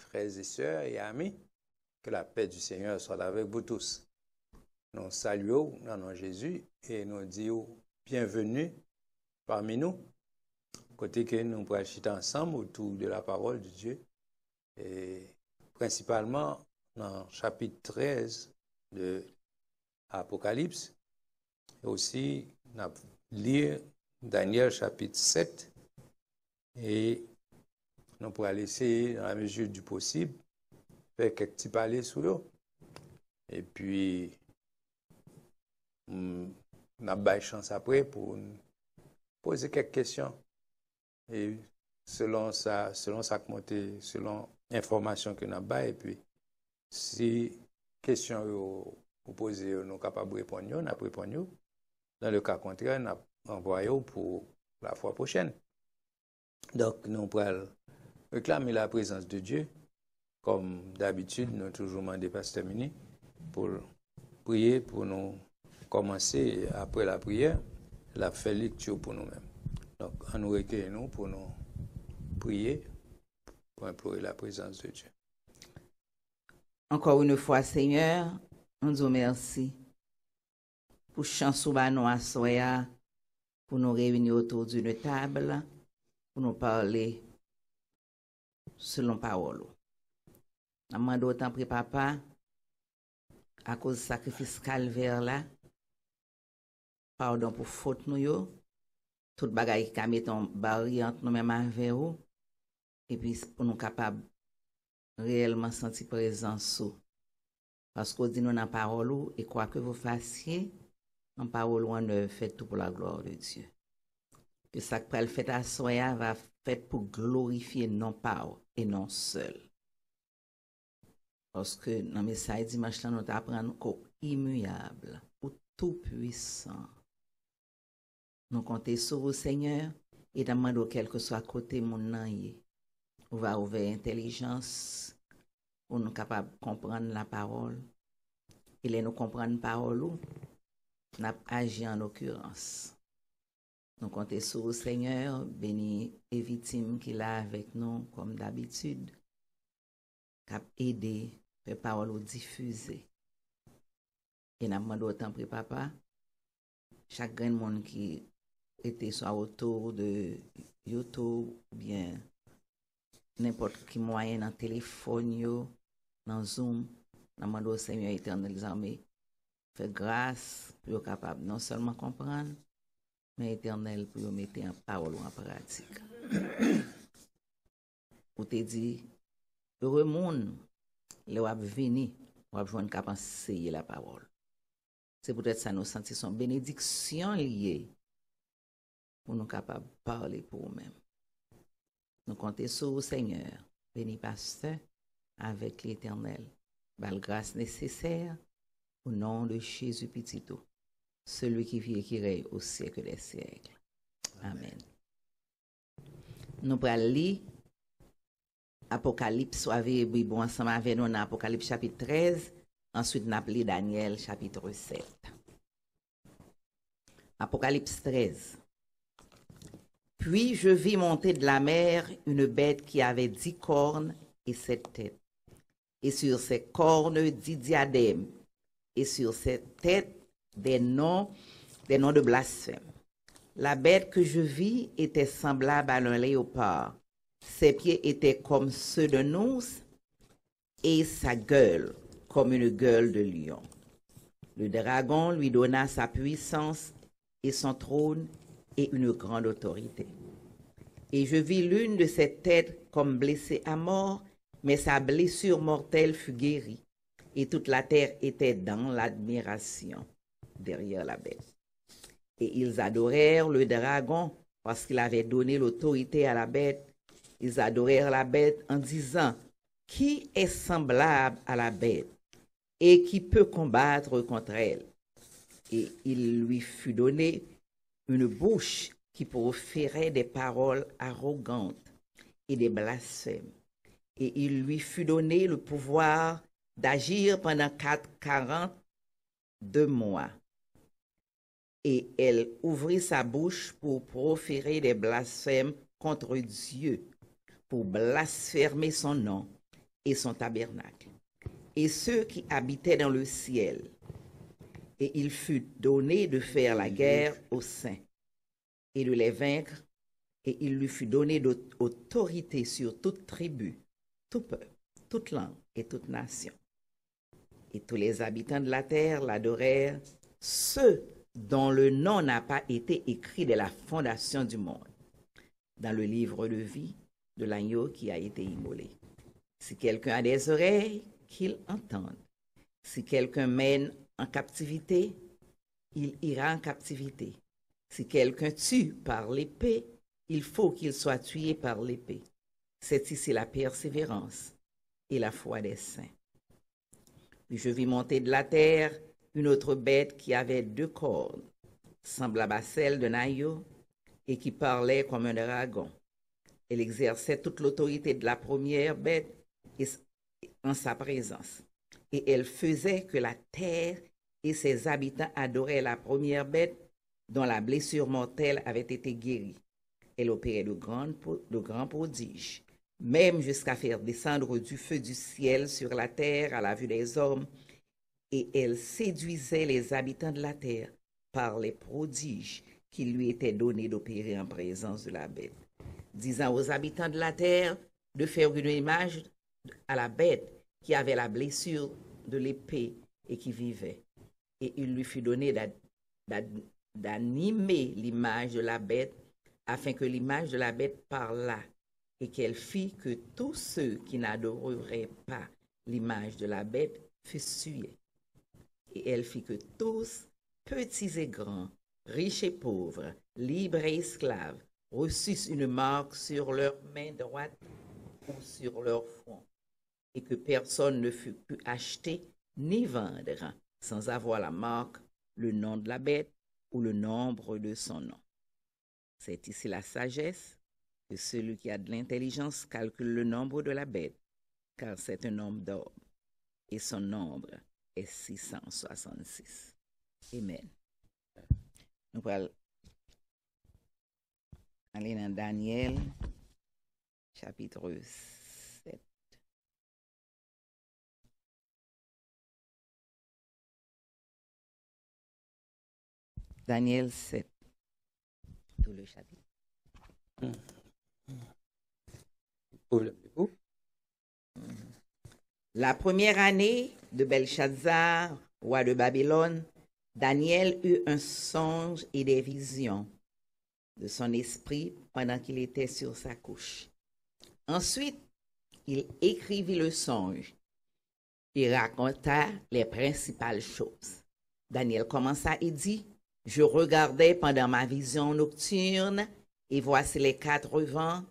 frères et sœurs et amis, que la paix du Seigneur soit avec vous tous. Nous saluons dans nom de Jésus et nous disons bienvenue parmi nous, côté que nous pourrons chiter ensemble autour de la parole de Dieu, et principalement dans le chapitre 13 de Apocalypse, et aussi lire Daniel chapitre 7, et nous pourrons laisser, dans la mesure du possible, faire quelques petits palais sous l'eau. Et puis, on a une chance après pour poser quelques questions. Et selon l'information que nous avons, et puis, si questions vous posez, nous sommes capables de répondre, nous répondons. Dans le cas contraire, nous envoyons pour la fois prochaine. Donc, nous pourrons réclamer la présence de Dieu. Comme d'habitude, nous avons toujours demandé Pasteur Mini pour prier, pour nous commencer après la prière, la faire lecture pour nous-mêmes. Donc, on nous recueille nous pour nous prier, pour implorer la présence de Dieu. Encore une fois, Seigneur, on dit merci pour chance ou nous à soya, pour nous réunir autour d'une table, pour nous parler selon parole. Nous demandons autant pour papa, à cause du sacrifice calvaire là, pardon pour faute nous yo, tout bagaille qui a mis en barrière entre nous-mêmes avec vous, et puis pour nous capables réellement sentir présence. Parce qu'on dit nous dans la parole, et quoi que vous fassiez, en parole ou en œuvre, faites tout pour la gloire de Dieu. Que ça que le fait à soi va fait pour glorifier non pas et non seul. Parce que dans le message dimanche, nous apprenons qu'au immuable, au tout puissant, nous comptons sur vous, Seigneur, et demandons quel que soit côté mon nom, on va ouvrir intelligence pour nous capables de comprendre la parole. Et les nous comprendre la parole, nous agir en l'occurrence. Nous comptons sur vous, Seigneur, béni et victime qu'il a avec nous, comme d'habitude, cap aider les paroles diffuser. Et nous demandons autant pour papa, chaque grand monde qui était soit autour de YouTube, ou bien n'importe quel moyen dans téléphone, dans Zoom, nous demandons au Seigneur éternel des armées, fait grâce pour être capable non seulement comprendre, mais éternel pour mettre en parole ou en pratique. Ou te dit, heureux monde, le wap vini, wap joindre capable enseigner la parole. C'est peut-être ça nous sentir son bénédiction liée pour nous capables de parler pour nous-mêmes. Nous comptons sur le Seigneur, béni pasteur, avec l'Éternel, par la grâce nécessaire, au nom de Jésus Petito, celui qui vit et qui règne au siècle des siècles. Amen. Nous allons lire Apocalypse, soit avec bon ensemble avec nous dans Apocalypse chapitre 13, ensuite nous allons lire Daniel chapitre 7. Apocalypse 13. Puis je vis monter de la mer une bête qui avait 10 cornes et 7 têtes. Et sur ses cornes 10 diadèmes. Et sur ses têtes des noms de blasphème. La bête que je vis était semblable à un léopard. Ses pieds étaient comme ceux d'un ours et sa gueule comme une gueule de lion. Le dragon lui donna sa puissance et son trône et une grande autorité. Et je vis l'une de ses têtes comme blessée à mort, mais sa blessure mortelle fut guérie, et toute la terre était dans l'admiration derrière la bête. Et ils adorèrent le dragon parce qu'il avait donné l'autorité à la bête. Ils adorèrent la bête en disant, qui est semblable à la bête et qui peut combattre contre elle? Et il lui fut donné une bouche qui proférait des paroles arrogantes et des blasphèmes. Et il lui fut donné le pouvoir d'agir pendant 42 mois. Et elle ouvrit sa bouche pour proférer des blasphèmes contre Dieu, pour blasphémer son nom et son tabernacle, et ceux qui habitaient dans le ciel. Et il fut donné de faire la guerre aux saints et de les vaincre, et il lui fut donné d'autorité sur toute tribu, tout peuple, toute langue et toute nation. Et tous les habitants de la terre l'adorèrent, ceux dont le nom n'a pas été écrit dès la fondation du monde, dans le livre de vie de l'agneau qui a été immolé. Si quelqu'un a des oreilles, qu'il entende. Si quelqu'un mène en captivité, il ira en captivité. Si quelqu'un tue par l'épée, il faut qu'il soit tué par l'épée. C'est ici la persévérance et la foi des saints. Puis je vis monter de la terre une autre bête qui avait 2 cornes, semblable à celle d'un agneau, et qui parlait comme un dragon. Elle exerçait toute l'autorité de la première bête en sa présence. Et elle faisait que la terre et ses habitants adoraient la première bête dont la blessure mortelle avait été guérie. Elle opérait de grands prodiges, même jusqu'à faire descendre du feu du ciel sur la terre à la vue des hommes, et elle séduisait les habitants de la terre par les prodiges qui lui étaient donnés d'opérer en présence de la bête, disant aux habitants de la terre de faire une image à la bête qui avait la blessure de l'épée et qui vivait. Et il lui fut donné d'animer l'image de la bête, afin que l'image de la bête parlât, et qu'elle fit que tous ceux qui n'adoreraient pas l'image de la bête fussent tués. Et elle fit que tous, petits et grands, riches et pauvres, libres et esclaves, reçussent une marque sur leur main droite ou sur leur front, et que personne ne fut pu acheter ni vendre sans avoir la marque, le nom de la bête ou le nombre de son nom. C'est ici la sagesse, que celui qui a de l'intelligence calcule le nombre de la bête, car c'est un nombre d'or, et son nombre est 666. Amen. Nous allons aller dans Daniel, chapitre 7. Daniel 7, tout le chapitre. La première année de Belshazzar, roi de Babylone, Daniel eut un songe et des visions de son esprit pendant qu'il était sur sa couche. Ensuite, il écrivit le songe et raconta les principales choses. Daniel commença et dit: Je regardais pendant ma vision nocturne, et voici les 4 vents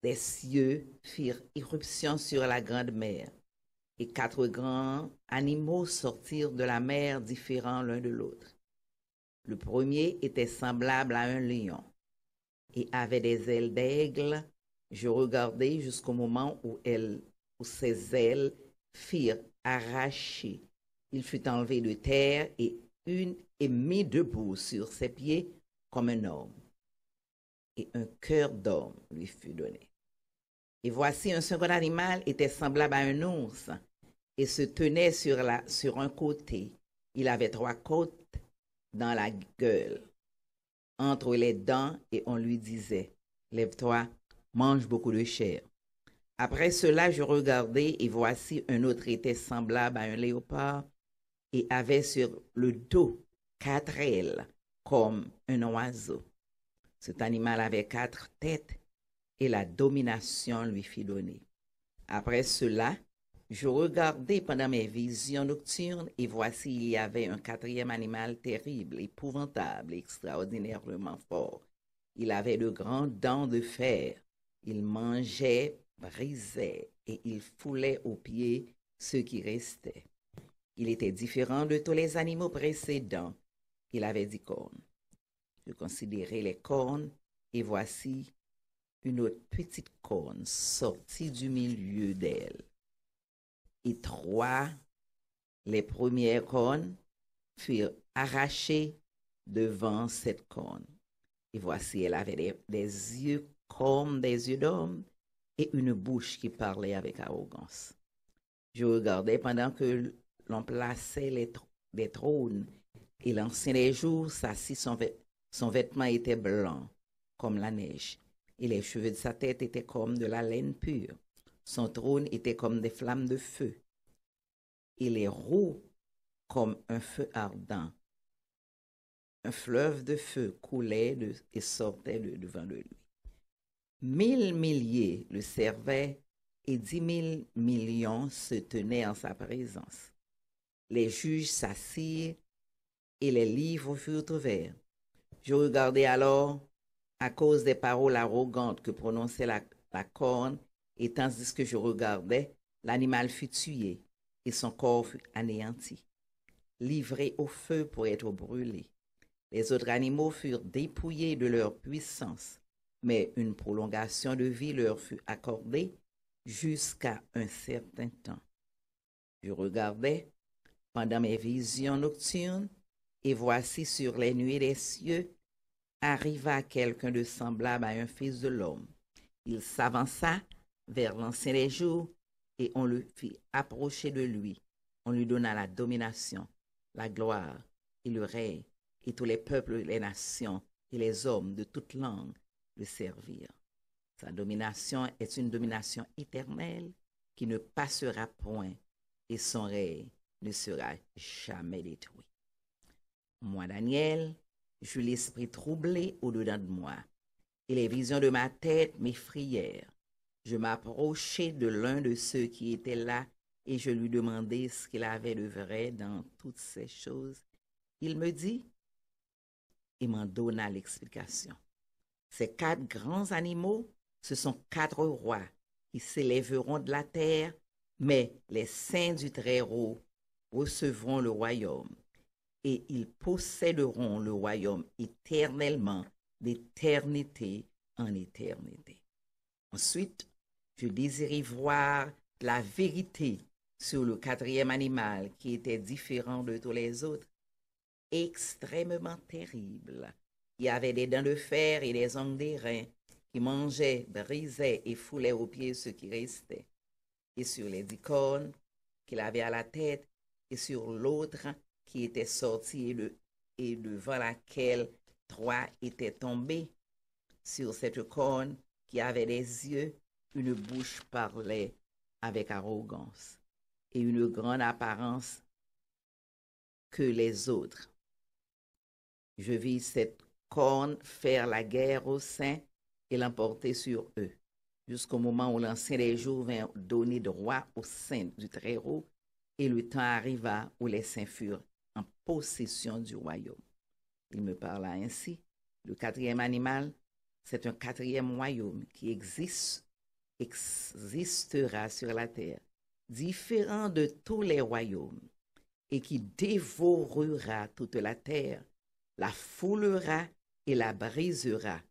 des cieux firent irruption sur la grande mer, et 4 grands animaux sortirent de la mer différents l'un de l'autre. Le premier était semblable à un lion et avait des ailes d'aigle. Je regardai jusqu'au moment où ses ailes firent arracher. Il fut enlevé de terre et mis debout sur ses pieds comme un homme. Et un cœur d'homme lui fut donné. Et voici un second animal était semblable à un ours et se tenait sur un côté. Il avait 3 côtes dans la gueule, entre les dents, et on lui disait: Lève-toi, mange beaucoup de chair. Après cela, je regardai, et voici un autre était semblable à un léopard et avait sur le dos 4 ailes comme un oiseau. Cet animal avait 4 têtes et la domination lui fut donnée. Après cela, je regardai pendant mes visions nocturnes, et voici il y avait un 4e animal terrible, épouvantable, extraordinairement fort. Il avait de grandes dents de fer. Il mangeait, brisait, et il foulait aux pieds ceux qui restaient. Il était différent de tous les animaux précédents. Il avait 10 cornes. Je considérai les cornes, et voici une autre petite corne sortie du milieu d'elle. Et 3, les premières cornes, furent arrachées devant cette corne. Et voici, elle avait des yeux comme des yeux d'homme, et une bouche qui parlait avec arrogance. Je regardais pendant que l'on plaçait des trônes, et l'ancien des jours s'assit, son vêtement était blanc comme la neige, et les cheveux de sa tête étaient comme de la laine pure. Son trône était comme des flammes de feu, et les roues comme un feu ardent. Un fleuve de feu coulait et sortait devant de lui. 1000 milliers le servaient et 10 000 millions se tenaient en sa présence. Les juges s'assirent et les livres furent ouverts. Je regardais alors à cause des paroles arrogantes que prononçait la corne, et tandis que je regardais, l'animal fut tué et son corps fut anéanti, livré au feu pour être brûlé. Les autres animaux furent dépouillés de leur puissance, mais une prolongation de vie leur fut accordée jusqu'à un certain temps. Je regardais pendant mes visions nocturnes, et voici sur les nuées des cieux arriva quelqu'un de semblable à un fils de l'homme. Il s'avança vers l'ancien des jours, et on le fit approcher de lui. On lui donna la domination, la gloire et le règne, et tous les peuples, les nations et les hommes de toute langue le servirent. Sa domination est une domination éternelle qui ne passera point, et son règne ne sera jamais détruit. Moi, Daniel, j'eus l'esprit troublé au-dedans de moi, et les visions de ma tête m'effrayèrent. Je m'approchai de l'un de ceux qui étaient là, et je lui demandai ce qu'il avait de vrai dans toutes ces choses. Il me dit, et m'en donna l'explication. Ces 4 grands animaux, ce sont 4 rois qui s'élèveront de la terre, mais les saints du Très-Haut recevront le royaume, et ils posséderont le royaume éternellement, d'éternité en éternité. Ensuite, je désirais voir la vérité sur le 4e animal qui était différent de tous les autres, extrêmement terrible, qui avait des dents de fer et des ongles d'airain, qui mangeait, brisait et foulait aux pieds ce qui restait. Et sur les 10 cornes qu'il avait à la tête, et sur l'autre qui était sortie et devant laquelle 3 étaient tombés. Sur cette corne qui avait des yeux, une bouche parlait avec arrogance et une grande apparence que les autres. Je vis cette corne faire la guerre aux saints et l'emporter sur eux, jusqu'au moment où l'ancien des jours vint donner droit aux saints du Très-Haut, et le temps arriva où les saints furent en possession du royaume. Il me parla ainsi. Le 4e animal, c'est un 4e royaume qui existera sur la terre, différent de tous les royaumes, et qui dévorera toute la terre, la foulera et la brisera.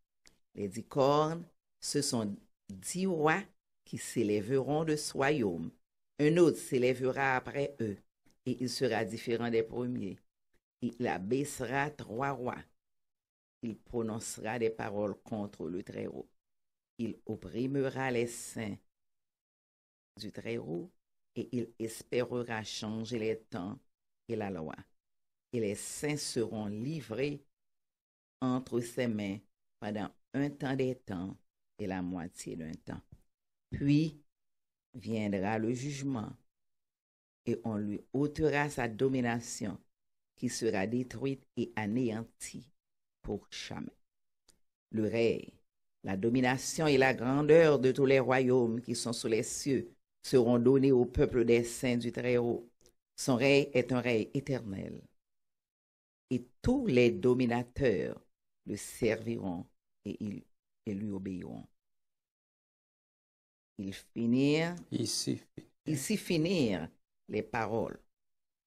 Les 10 cornes, ce sont 10 rois qui s'élèveront de ce royaume. Un autre s'élèvera après eux, et il sera différent des premiers. Il abaissera 3 rois. Il prononcera des paroles contre le Très-Haut. Il opprimera les saints du Très-Haut, et il espérera changer les temps et la loi. Et les saints seront livrés entre ses mains pendant un temps des temps et la moitié d'un temps. Puis viendra le jugement, et on lui ôtera sa domination, qui sera détruite et anéantie pour jamais. Le règne, la domination et la grandeur de tous les royaumes qui sont sous les cieux seront donnés au peuple des saints du Très-Haut. Son règne est un règne éternel. Et tous les dominateurs le serviront et lui obéiront. Ici finirent les paroles.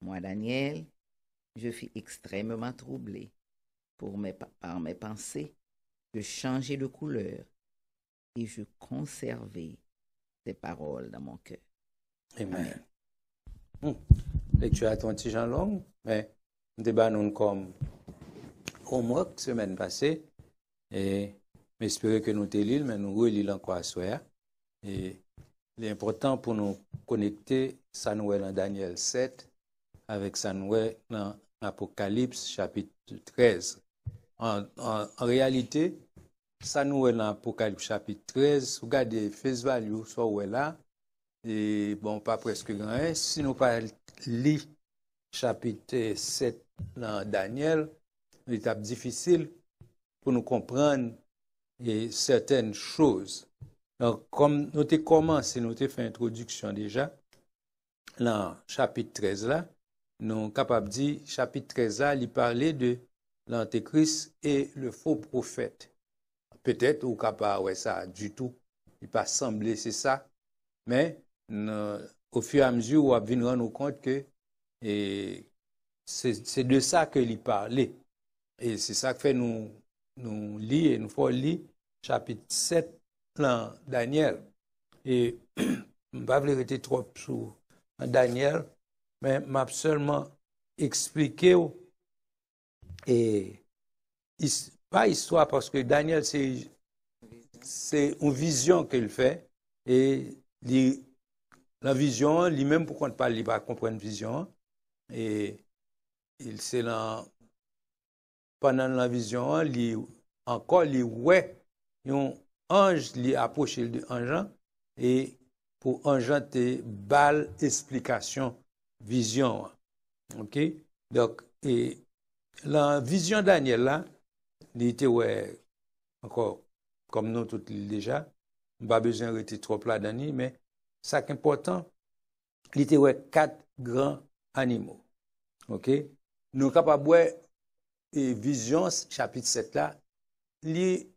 Moi, Daniel, je fus extrêmement troublé par mes pensées. Je changeai de couleur et je conservai ces paroles dans mon cœur. Amen. Lecture à ton petit Jean long, mais débat nous comme homework semaine passée, et j'espère que nous te lisons, mais nous relisons encore à soir. Et il est important pour nous connecter ça nous est dans Daniel 7 avec ça nous est dans Apocalypse chapitre 13. En réalité, ça nous est dans Apocalypse chapitre 13. Regardez face value, soit où est là. Et bon, pas presque grand. Si nous pas lire chapitre 7 dans Daniel, une étape difficile pour nous comprendre certaines choses. Donc, comme nous avons commencé, nous avons fait introduction déjà, dans chapitre 13 là, nous sommes capables de dire, chapitre 13 là, il parlait de l'antéchrist et le faux prophète. Peut-être, ou capable, ouais, ça, du tout, il pas semblé, c'est ça, mais au fur et à mesure, on va venir rendre compte que c'est de ça qu'il parlait. Et c'est ça que fait nous lire, nous faut lire chapitre 7 dans Daniel. Et je ne vais pas rester trop sur Daniel, mais je vais seulement expliquer et pas histoire parce que Daniel c'est une vision qu'il fait et la vision lui-même pour qu'on ne parle il va comprendre vision et c'est pendant la vision encore ouais un ange lui approché de ange et pour ange te balle explication vision. OK? Donc et la vision Daniel là il était ouais encore comme nous toutes déjà pas besoin de rester trop là Dani mais ça qui est important il était ouais 4 grands animaux. OK? Nous capable ouais et vision chapitre 7 là li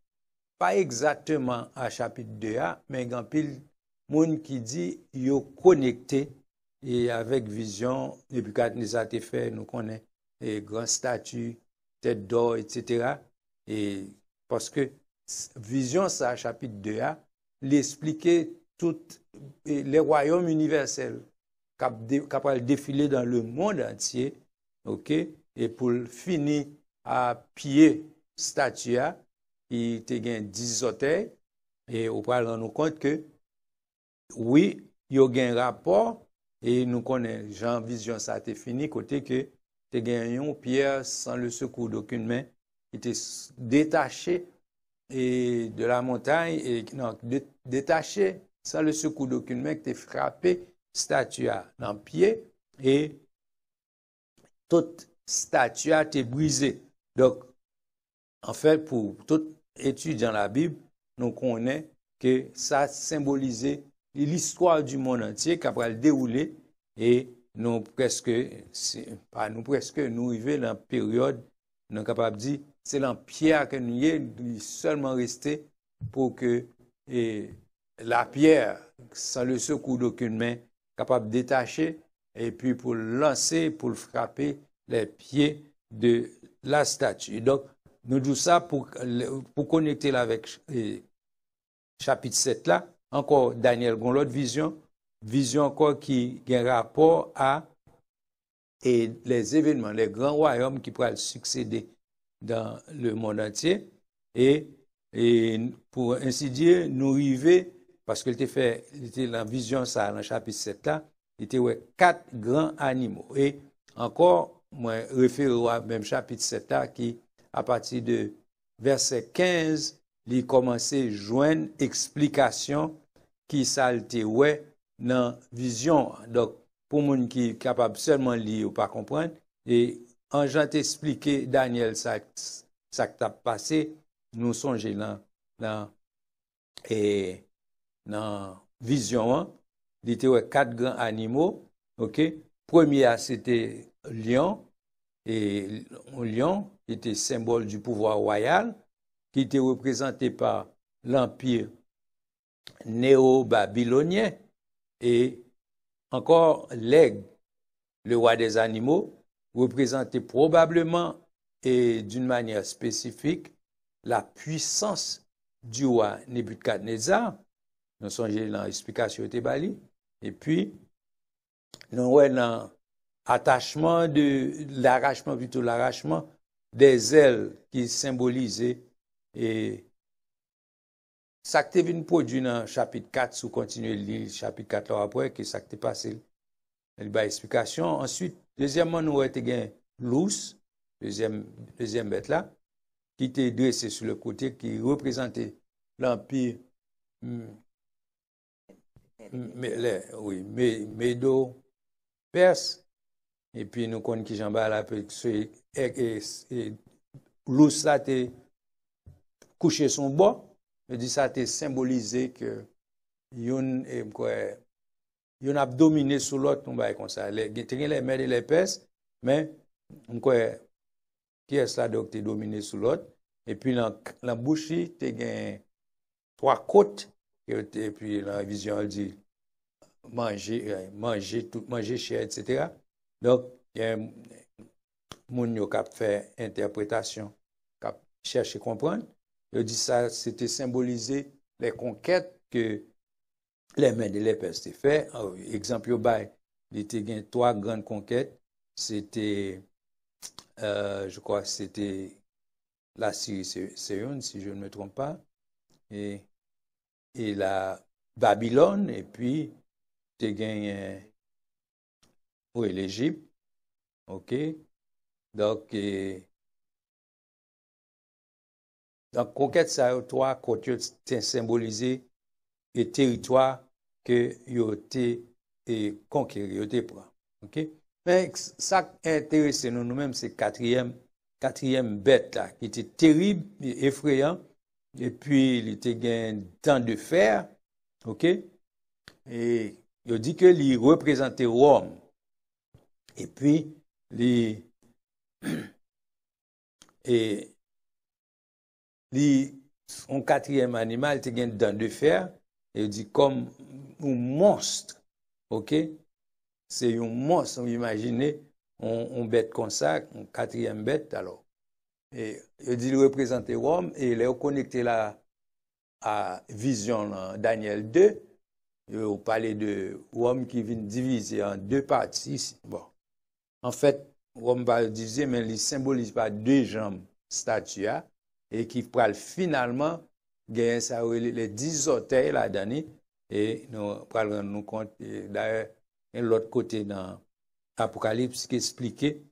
pas exactement à chapitre 2 a mais grand pile monde qui dit yo connecté et avec vision Nebuchadnezzar te fait nous connaît et grand statue tête d'or etc. et parce que vision ça chapitre 2 a l'expliquer tout les royaumes universels capable défiler dans le monde entier. OK? Et pour finir à pied statue qui te gagne 10 orteils et on va rendre compte que oui, il y a un rapport et nous connaissons Jean vision ça te fini côté que te gagne une pierre sans le secours d'aucune main qui était détaché et de la montagne et non détaché sans le secours d'aucune main qui te frappé statue dans le pied et toute statue a été brisée. Donc, en fait, pour tout étudiant la Bible, nous connaissons que ça symbolisait l'histoire du monde entier qui a déroulé et nous presque, nous arrivons dans la période, nous sommes capables de dire, c'est l'empire que nous est seulement resté pour que la pierre, sans le secours d'aucune main, capable de détacher et puis pour lancer, pour frapper les pieds de la statue. Donc, nous disons ça pour connecter là avec chapitre 7 là. Encore, Daniel, gon l'autre vision encore qui a un rapport à les événements, les grands royaumes qui pourraient succéder dans le monde entier. Et pour ainsi dire, nous arriver, parce qu'il était la vision ça, dans le chapitre 7 là, il était 4 grands animaux. Et encore, moi, référé à même chapitre 7 là, qui, à partir de verset 15, il commençait à joindre explication qui salte ouais dans vision. Donc, pour moun qui est capable seulement lire ou pas comprendre, et en j'en t'expliquer Daniel ça qui t'a passé, nous songeons dans vision, il était ouais 4 grands animaux, OK? Premier c'était lion, et un lion était symbole du pouvoir royal, qui était représenté par l'empire néo-babylonien, et encore l'aigle, le roi des animaux, représentait probablement et d'une manière spécifique la puissance du roi Nebuchadnezzar. Nous songeons dans l'explication de Bali. Et puis, nous voyons dans l'arrachement des ailes qui symbolisaient et ça qui vient produit dans chapitre 4, sous continuer le chapitre 4 là après, que ça qui passé, il y a explication. Ensuite, deuxièmement, nous avons gagné l'ours, deuxième bête là, qui était dressé sur le côté, qui représentait l'empire Médo-Perse. Et puis nous connaissons qui Jean-Baptiste là, l'ours là, était couché son bord. Je dis ça a symbolisé que yon a dominé sur l'autre, on va comme ça. Les Mèdes et les Perses, mais qui est là donc qui dominé sur l'autre. Et puis dans la bouche, tu as 3 côtes. Et puis dans la vision, elle dit manger chair, etc. Donc, il y a un monde qui a fait interprétation, qui a cherché à comprendre. Il dit ça, c'était symboliser les conquêtes que les Mèdes et les Perses ont fait. Exemple, il y a 3 grandes conquêtes. C'était, je crois que c'était la Syrie, c'est une, si je ne me trompe pas, et la Babylone, et puis tu as oui, l'Égypte. OK? Donc, conquête, ça a 3 côtés symbolisé les territoires que vous avez conquérir, vous avez pris. OK? Mais ça qui intéresse nous-mêmes, c'est quatrième bête là, qui était terrible, effrayant, et puis il était gain temps de fer, OK? Et il dit que il représentait Rome. Et puis, un quatrième animal était gain dents de fer, et il dit comme un monstre, OK? C'est un monstre, vous imaginez, on bête comme ça, une quatrième bête, alors. Et il dit, il représentait Rome, et il est connecté là à vision Daniel 2, il parlait de Rome qui vient diviser en 2 parties. Bon. En fait, Rome va diviser, mais il symbolise pas 2 jambes statues, et qui pourra finalement gagner ça, les 10 orteils là-dedans, et nous pourrons nous compte, d'ailleurs, l'autre côté dans l'Apocalypse qui expliquait,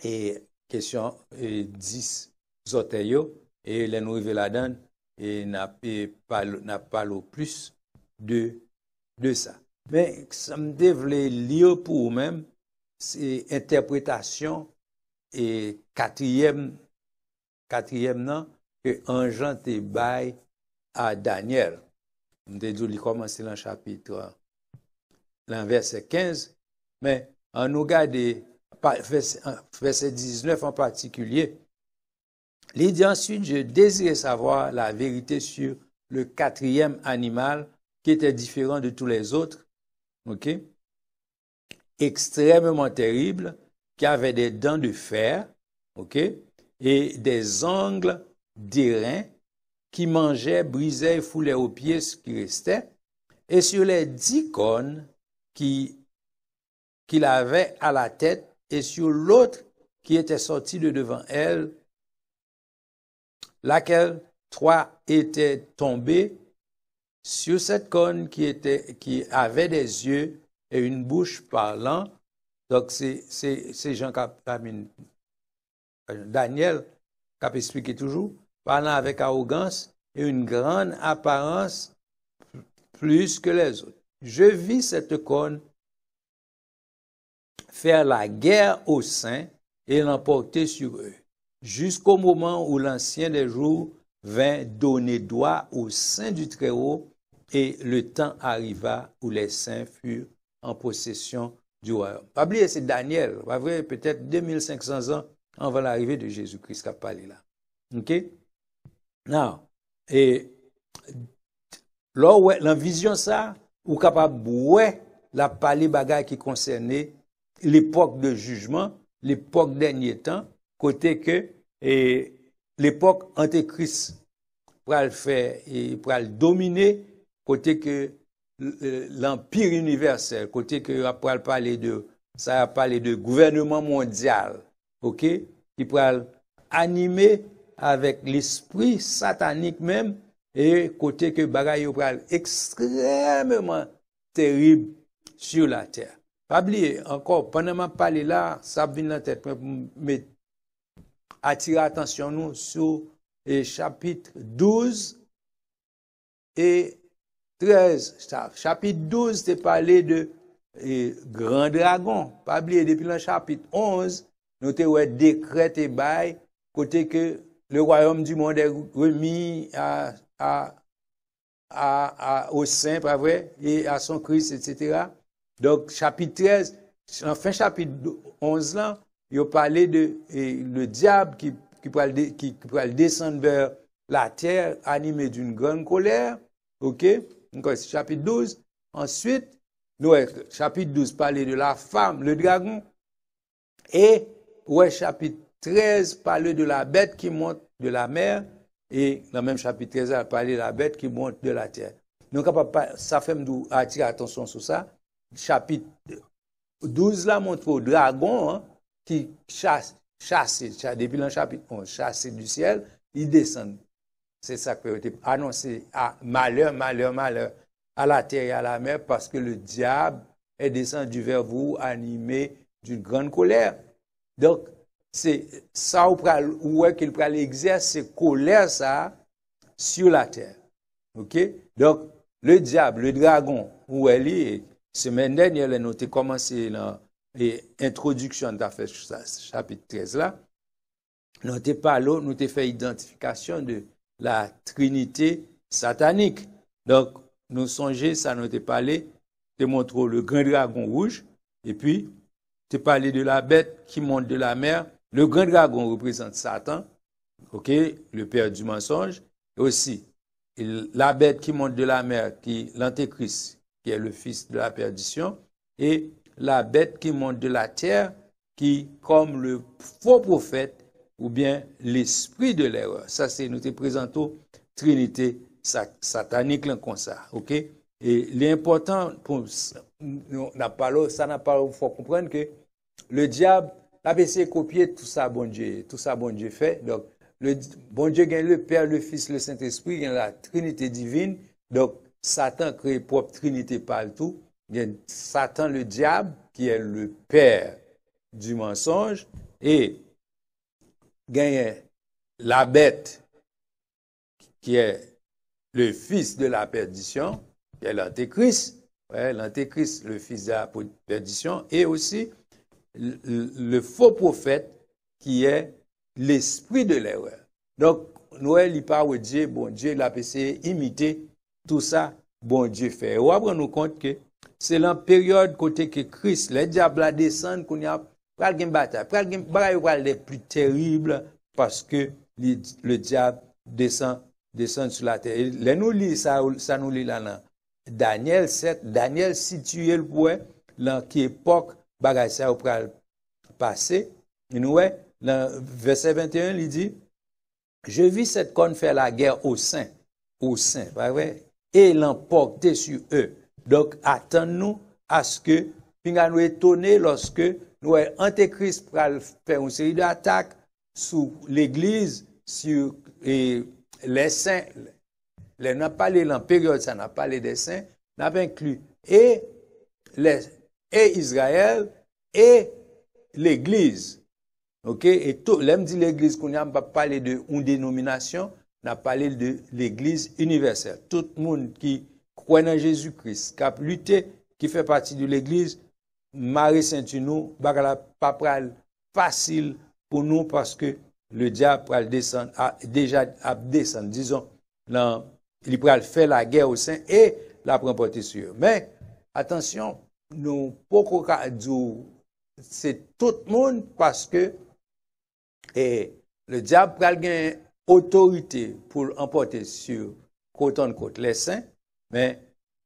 et question 10 orteils, et les nous arrivons là-dedans, et n'a pas le plus de ça. Mais ça me devait lire pour vous-même, c'est interprétation et quatrième non, que Jean te bail à Daniel. On dit qu'il commence dans le chapitre, dans verset 15, mais on nous regarde verset 19 en particulier. Il dit ensuite, je désirais savoir la vérité sur le 4e animal qui était différent de tous les autres, OK? Extrêmement terrible, qui avait des dents de fer, OK? Et des ongles d'airain, qui mangeaient, brisaient et foulaient aux pieds ce qui restait, et sur les 10 cornes qu'il avait à la tête, et sur l'autre qui était sorti de devant elle, laquelle 3 étaient tombés sur cette corne qui avait des yeux et une bouche parlant. Donc, c'est Jean Daniel qui a expliqué toujours, parlant avec arrogance et une grande apparence plus que les autres. Je vis cette corne faire la guerre aux saints et l'emporter sur eux, jusqu'au moment où l'ancien des jours vint donner droit aux saints du Très-Haut, et le temps arriva où les saints furent en possession du royaume. Pas oublier, c'est Daniel, pas vrai, peut-être 2500 ans avant l'arrivée de Jésus-Christ qui a parlé là. OK? Now, et là, ouais, la vision ça, ou capable, ouais, la parler bagaille qui concernait l'époque de jugement, l'époque dernier temps, côté que, et l'époque antéchrist, pour le faire, et pour le dominer, côté que l'empire universel, côté que après parler de, ça a parlé de gouvernement mondial, OK, qui pourra animer avec l'esprit satanique même, et côté que bagaille pral extrêmement terrible sur la terre. Pas oublier encore pendant ma parler là, ça vient dans tête pour attirer attention nous sur les chapitres 12 et 13. Chapitre 12 c'est parler de grand dragon. Pas oublier depuis le chapitre 11, nous avons décrété bail côté que le royaume du monde est remis au Saint, pas vrai, et à son Christ, etc. Donc, chapitre 13, en fin chapitre 11 là, il a parlé de le diable qui pourra descendre vers la terre animé d'une grande colère. OK? Donc, c'est chapitre 12. Ensuite, chapitre 12 parlait de la femme, le dragon. Et, chapitre 13 parlait de la bête qui monte de la mer. Et dans le même chapitre 13, a parlé de la bête qui monte de la terre. Donc, ça fait nous attirer attention sur ça. Chapitre 12 là montre au dragon hein, qui chasse depuis le chapitre 11, chassé du ciel, il descend. C'est ça qui a été annoncé à malheur à la terre et à la mer parce que le diable est descendu vers vous animé d'une grande colère. Donc, c'est ça où est qu'il peut exercer colère ça sur la terre. OK? Donc, le diable, le dragon, où elle est, semaine dernière, nous avons commencé l'introduction de chapitre 13 là. Nous avons parlé, nous avons fait identification de la Trinité satanique. Donc, nous songeons, ça nous avons parlé, de montrer le grand dragon rouge, et puis, tu parlé de la bête qui monte de la mer. Le grand dragon représente Satan, ok, le père du mensonge, et aussi la bête qui monte de la mer, qui l'antéchrist, qui est le fils de la perdition, et la bête qui monte de la terre, qui comme le faux prophète, ou bien l'esprit de l'erreur. Ça, c'est nous te présentons Trinité satanique là comme ça, ok? Et l'important pour ça n'a pas faut comprendre que le diable a essayé de copier tout ça bon Dieu fait. Donc le bon Dieu gagne le Père, le Fils, le Saint-Esprit, gagne la Trinité divine. Donc Satan crée propre Trinité partout. Il y a Satan le diable qui est le père du mensonge et gagne la bête qui est le fils de la perdition, qui est l'antéchrist, l'antéchrist, le fils de la perdition, et aussi le faux prophète qui est l'esprit de l'erreur. Donc, Noël, il parle de Dieu, bon Dieu, il a essayé d'imiter tout ça, bon Dieu fait. Et on va prendre compte que c'est la période côté que Christ, les diables descendent, qu'on y a pas de bataille, pas de bataille les plus terribles parce que le diable descend sur la terre. Et nous lit ça nous lit là. Daniel 7, Daniel situé le point dans qui époque bagaille ça au passer. Et nous dans verset 21 il dit je vis cette corne faire la guerre aux saints, pas vrai, et l'emporter sur eux. Donc attendons-nous à ce que nous nous étonner lorsque nous antéchrist pour faire une série d'attaques sur l'église, sur les saints. On n'a pas parlé en période, ça n'a pas parlé des saints, on a inclus et Israël et l'église. OK? Et tout, l'aime dit l'église qu'on n'a pas parlé de une dénomination, on a parlé de l'église universelle. Tout le monde qui croit en Jésus-Christ, qui a lutté, qui fait partie de l'église, Marie Saint-Unou, pas facile pour nous parce que le diable va descendre, déjà descendre, disons, il va faire la guerre au sein et la remporter sur eux. Mais, attention, nous, pourquoi dire, c'est tout le monde parce que, le diable va gagner autorité pour emporter sur côte les saints, mais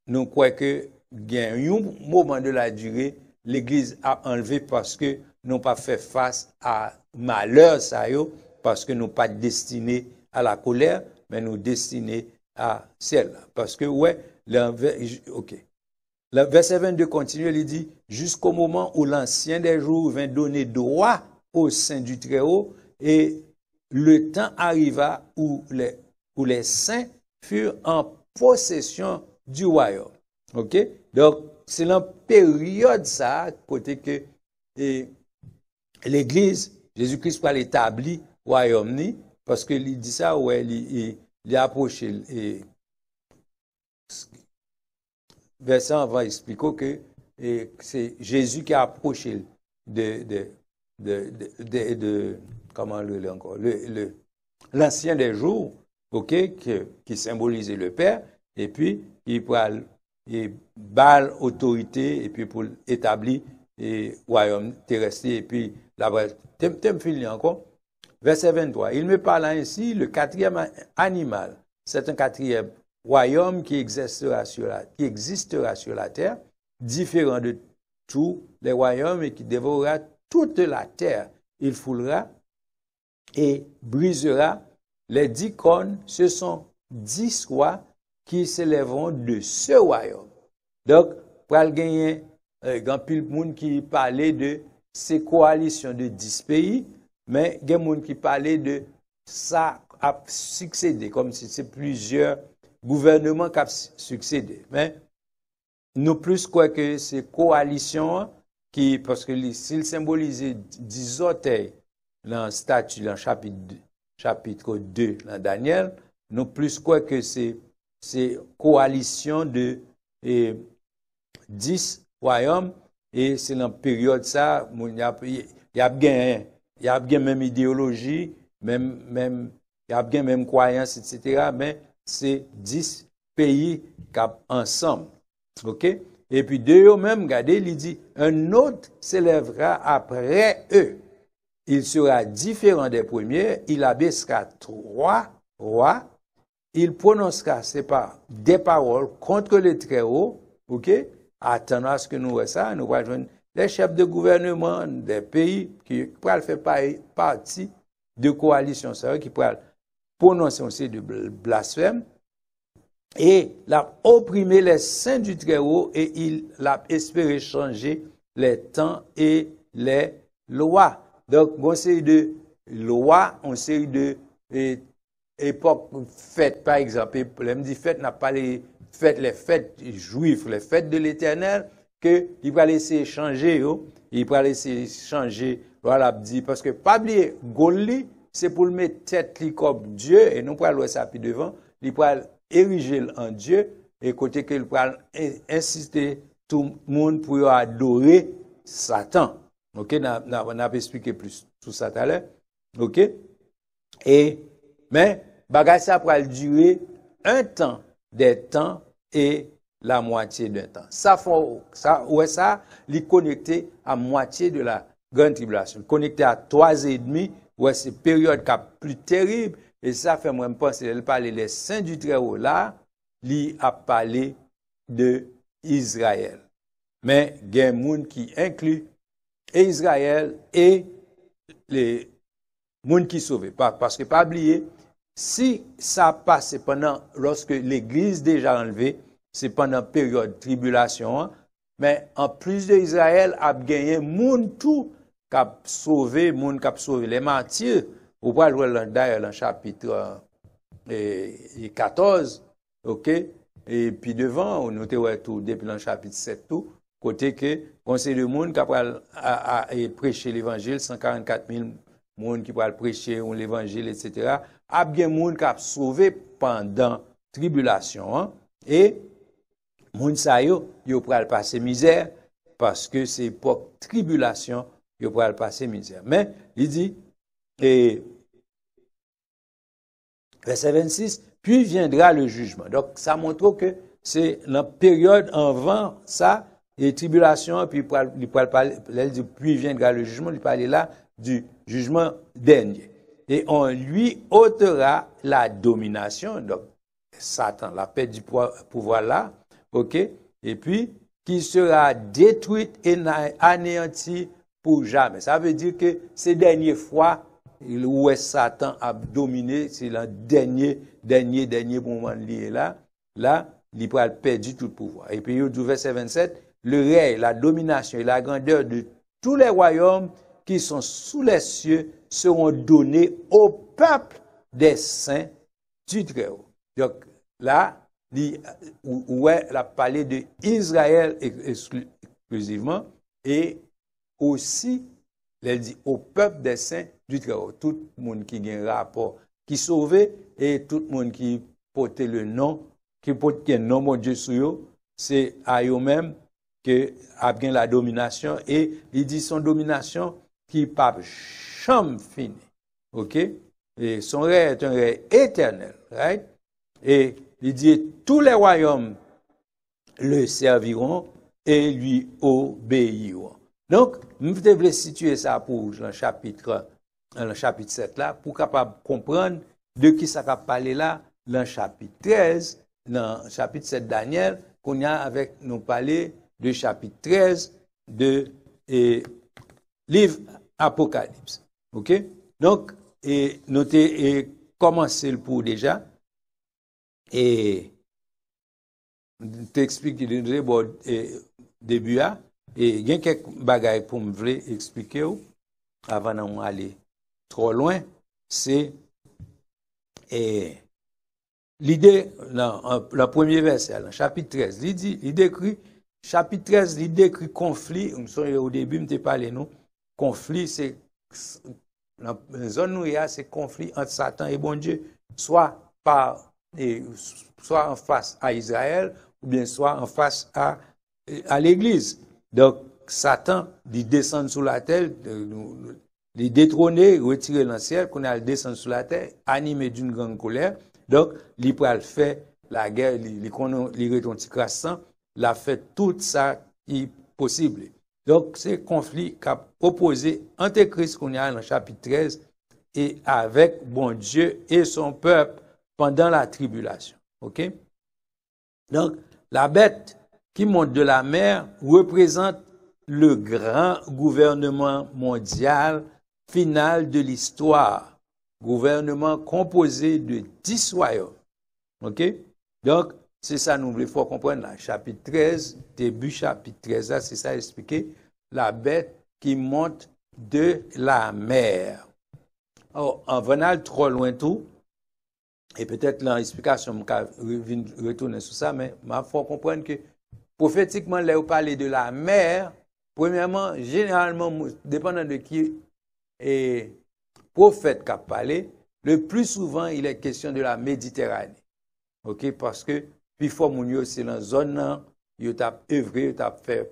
nous croyons que, il y a un moment de la durée, l'église a enlevé parce que nous pas fait face à malheur, ça y est, parce que nous pas destinés à la colère, mais nous destinés à ciel. Parce que, le verset 22 continue, il dit, jusqu'au moment où l'ancien des jours vint donner droit au sein du Très-Haut, et le temps arriva où les saints furent en possession du royaume. OK? Donc, c'est la période ça, côté que l'Église, Jésus-Christ va l'établir au royaume, parce que il dit ça, ouais, il a approché. Verset va expliquer que c'est Jésus qui a approché comment le encore, l'ancien des jours, OK, qui symbolisait le Père, et puis il balle autorité, et puis pour établir le royaume terrestre, et puis là-bas, t'aimes finir encore. Verset 23, il me parla ainsi, le quatrième animal, c'est un quatrième royaume qui existera sur la terre, différent de tous les royaumes et qui dévorera toute la terre. Il foulera et brisera les 10 cornes. Ce sont 10 rois qui s'élèveront de ce royaume. Donc, pour le gagner, grand pile monde qui parlait de ces coalitions de 10 pays, mais il y a des gens qui parlaient de ça a succédé, comme si c'est plusieurs gouvernements qui ont succédé. Mais nous plus quoi que ces coalitions qui, parce que s'il symbolisait 10 orteils dans le statut, dans le chapitre 2, dans Daniel, nous plus quoi que ces coalitions de 10 royaumes, et c'est dans la période ça, il y a bien même idéologie, il y a bien même croyance, etc., mais c'est 10 pays qui sont ensemble. OK? Et puis, de eux-mêmes, regardez, il dit, un autre s'élèvera après eux. Il sera différent des premiers, il abaissera 3 rois, il prononcera des paroles contre le Très-Haut. OK? Attendons à ce que nous voyons ça, nous allons joindre les chefs de gouvernement des pays qui pourraient faire partie de coalitions, qui pourraient prononcer aussi de blasphème. Et l'a opprimé les saints du Très-Haut et il l'a espéré changer les temps et les lois. Donc, on série de lois, on série de époques fêtes, par exemple. Le dit fête n'a pas les fêtes juives, les fêtes de l'Éternel, que il va laisser changer, il va laisser changer. Voilà, dit parce que pas oublier Goli, c'est pour le mettre tête comme Dieu et non pas le ça puis devant, il va ériger en Dieu et côté qu'il va insister tout le monde pour adorer Satan. OK, on a expliqué plus tout ça tout à l'heure. OK? Mais bagage ça va durer un temps, des temps et la moitié d'un temps. Ça il connecté à moitié de la grande tribulation. Connecté à 3,5, ouais, c'est période qui est plus terrible. Et ça fait moi penser, elle parle des saints du Très-Haut là, il a parlé de Israël. Mais il y a des gens qui incluent Israël et les gens qui sauvent. Parce que pas oublier, si ça passe pendant, lorsque l'église déjà enlevée, c'est pendant période tribulation, mais en plus d'Israël, a gagné moun tout qui a sauvé les martyrs. Vous pouvez le d'ailleurs dans le chapitre 14, OK? Et puis devant, on note tout depuis le chapitre 7 tout, côté que conseil de monde qui a prêché l'évangile, 144 000 monde qui va prêcher l'évangile, etc. A bien monde qui a sauvé pendant tribulation, et moun sa yo pral passer misère parce que c'est époque tribulation, yo pral passer misère. Mais il dit et verset 26, puis viendra le jugement. Donc ça montre que c'est la période avant ça et tribulation, puis il parle puis viendra le jugement, il parle là du jugement dernier. Et on lui ôtera la domination, donc Satan, la paix du pouvoir là, OK? Et puis, qui sera détruite et anéantie pour jamais. Ça veut dire que ces dernières fois, où Satan a dominé, c'est le dernier moment lié là, il va perdre tout le pouvoir. Et puis, au verset 27, le règne, la domination et la grandeur de tous les royaumes qui sont sous les cieux seront donnés au peuple des saints du Très-Haut. Donc, là, où elle a parlé de Israël exclusivement, et aussi, elle dit au peuple des saints du Très-Haut. Tout le monde qui a un rapport, qui sauvé, et tout le monde qui porte le nom, qui porte le nom de Dieu sur eux, c'est à eux-mêmes que a bien la domination, et il dit son domination qui pas jamais fini. OK? Et son règne est un règne éternel, right? Et il dit tous les royaumes le serviront et lui obéiront. Donc, nous devons situer ça pour le chapitre 7 là, pour capable comprendre de qui ça va parler là, dans le chapitre 13, dans le chapitre 7 Daniel, qu'on a avec nous parler de chapitre 13 de livre Apocalypse. OK? Donc, notez commencer le pour déjà. Et t'explique bon, début là. Et il y a quelques bagailles pour me vouloir expliquer avant d'aller trop loin. C'est l'idée, dans le premier verset, dans chapitre 13, il décrit, chapitre 13, il décrit conflit. Au début, je t'ai parlé, nous. Conflit, c'est, dans la zone où il y a, c'est conflit entre Satan et bon Dieu, soit en face à Israël, ou bien soit en face à l'Église. Donc, Satan, il descend sous la terre, il détrôner, retirer dans le ciel, qu'on a le descendre sous la terre, animé d'une grande colère. Donc, il peut faire la guerre, il retentit crassant, il a fait tout ça qui est possible. Donc, c'est conflit qui a opposé entre Christ qu'on a dans le chapitre 13 et avec bon Dieu et son peuple pendant la tribulation. OK? Donc, la bête qui monte de la mer représente le grand gouvernement mondial final de l'histoire. Gouvernement composé de 10 royaumes. OK? Donc, c'est ça, nous voulons comprendre là. Chapitre 13, début chapitre 13, là, c'est ça expliqué. La bête qui monte de la mer. Alors, en venant trop loin tout, et peut-être l'explication, je vais retourner sur ça, mais il faut comprendre que prophétiquement, là, où parler de la mer, premièrement, généralement, dépendant de qui est prophète qui a parlé, le plus souvent, il est question de la Méditerranée. OK? Parce que, puis, faut mounio, c'est dans la zone, il t'a œuvré, il t'a fait,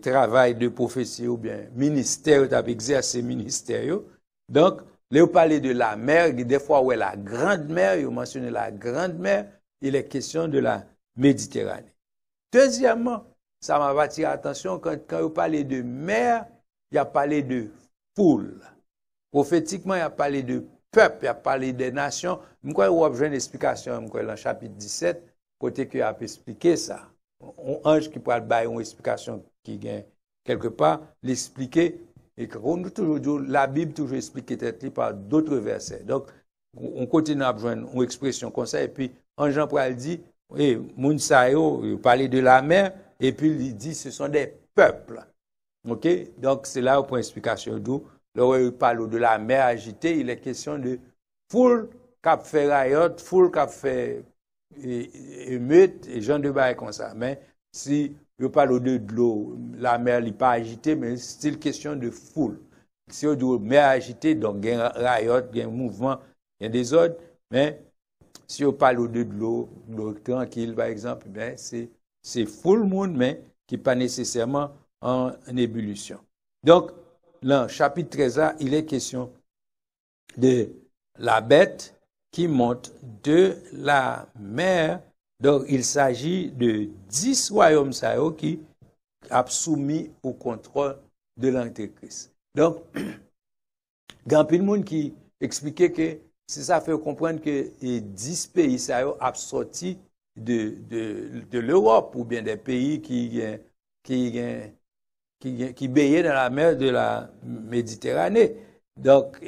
travail de prophétie ou bien ministère, il t'a exercé ministère. Donc, là, vous parlez de la mer, des fois, où est la grande mer, vous mentionnez la grande mer, il est question de la Méditerranée. Deuxièmement, ça m'a attiré l'attention, quand vous parlez de mer, il a parlé de foule. Prophétiquement, il a parlé de peuple, il a parlé des nations. Je crois que vous avez une explication dans le chapitre 17, côté qu'il a expliqué ça. Un ange qui pourrait avoir une explication qui vient quelque part, l'expliquer. Et toujours, la Bible toujours expliquée par d'autres versets. Donc, on continue à avoir une expression comme ça, et puis, en Jean Paul dit, oui, Mounsayo, il parlait de la mer, et puis il dit, ce sont des peuples. OK? Donc, c'est là où pour explication d'où, là où il parle de la mer agitée, il est question de foule qui a fait riot, foule qui a fait émeute, et gens de bail comme ça. Mais si je parle de l'eau, la mer n'est pas agitée, mais c'est une question de foule. Si on dit mer agitée, donc il y a un riot, il y a un mouvement, il y a des ordres, mais si on parle de l'eau tranquille, par exemple, ben c'est full monde, mais qui n'est pas nécessairement en ébullition. Donc, dans le chapitre 13, là, il est question de la bête qui monte de la mer. Donc, il s'agit de 10 royaumes qui sont soumis au contrôle de l'Antéchrist. Donc, il y a un peu de monde qui expliquait que si ça fait comprendre que 10 pays sont sortis de l'Europe ou bien des pays qui baillaient dans la mer de la Méditerranée. Donc,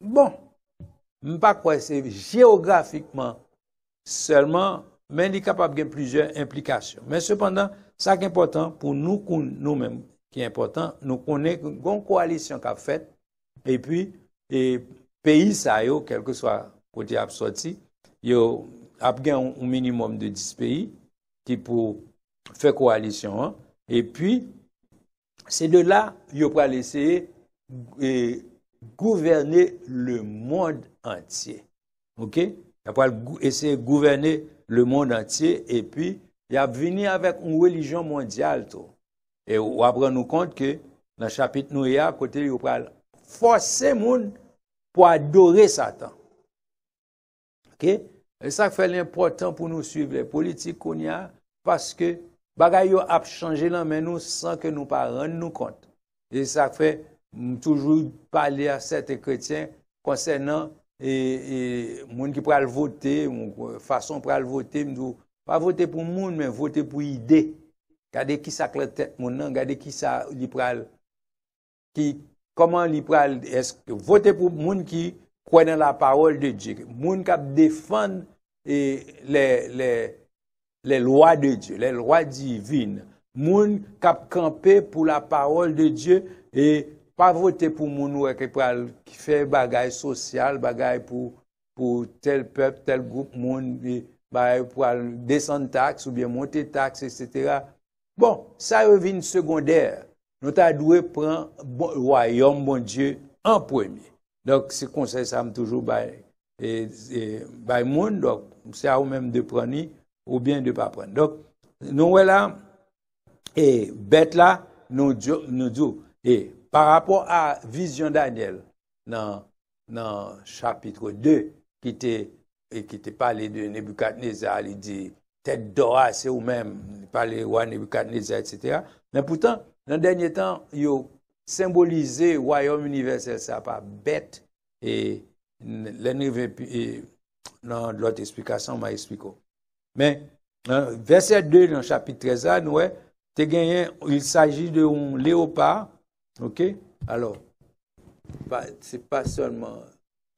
bon, je ne sais pas quoi c'est géographiquement seulement, mais il est capable de plusieurs implications. Mais cependant, ça qui est important pour nous, nous-mêmes, qui est important, nous connaissons une coalition qui a fait, et puis, et pays ça yo, quel que soit côté a sorti, yo a un minimum de 10 pays qui pour faire coalition, hein, et puis c'est de là yo pour essayer gouverner le monde entier. OK? Il va essayer de gouverner le monde entier et puis il a venu avec une religion mondiale tout. Et on va prendre nous compte que dans le chapitre nous à côté il va forcer monde pour adorer Satan. OK? Et ça fait l'important pour nous suivre les politiques qu'on y a parce que bagay yo a changé là mais nous sans que nous pas rendre nous compte. Et ça fait toujours parler à certains chrétiens concernant moun qui pral voter, façon pral voter, pas voter pour moun mais voter pour idée. Regardez qui ça la tête moun nan, regardez qui ça li pral comment li pral est-ce que voter pour moun qui croit dans la parole de Dieu, moun qui défend les lois de Dieu, les lois divines, moun qui camper pour la parole de Dieu et pas voter pour moun qui fait bagay social, bagay pour tel peuple, tel groupe moun, bagay pour descendre taxe ou bien monter taxe, etc. Bon, ça revient secondaire. Nous t'as doué prendre le royaume, bon Dieu, en premier. Donc, c'est conseil ça me toujours by moun, donc c'est à vous même de prendre ou bien de pas prendre. Donc, nous voilà, et bête là, nous disons, et par rapport à vision Daniel, dans chapitre 2, qui était parlé de Nebuchadnezzar, il dit, tête d'or, c'est ou même, il parlait roi Nebuchadnezzar, etc. Mais pourtant, dans le dernier temps, il a symbolisé le royaume universel, ça pas bête, et dans l'autre explication, m'a expliqué. Mais, verset 2, dans le chapitre 13, là, nous, il s'agit d'un léopard. OK? Alors, c'est pas seulement.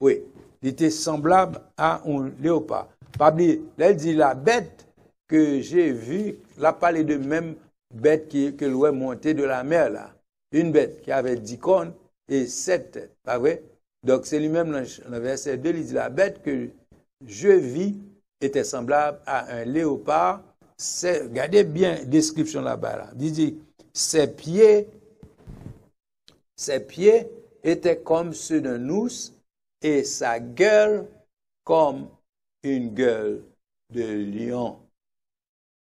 Oui, il était semblable à un léopard. Pas oublier, là, il dit la bête que j'ai vue, là, parler de même bête que l'ouest monté de la mer, là. Une bête qui avait 10 cornes et 7 têtes. Pas vrai? Donc, c'est lui-même, dans le verset 2, il dit la bête que je vis était semblable à un léopard. Regardez bien la description là-bas. Là. Il dit, ses pieds étaient comme ceux d'un ours et sa gueule comme une gueule de lion.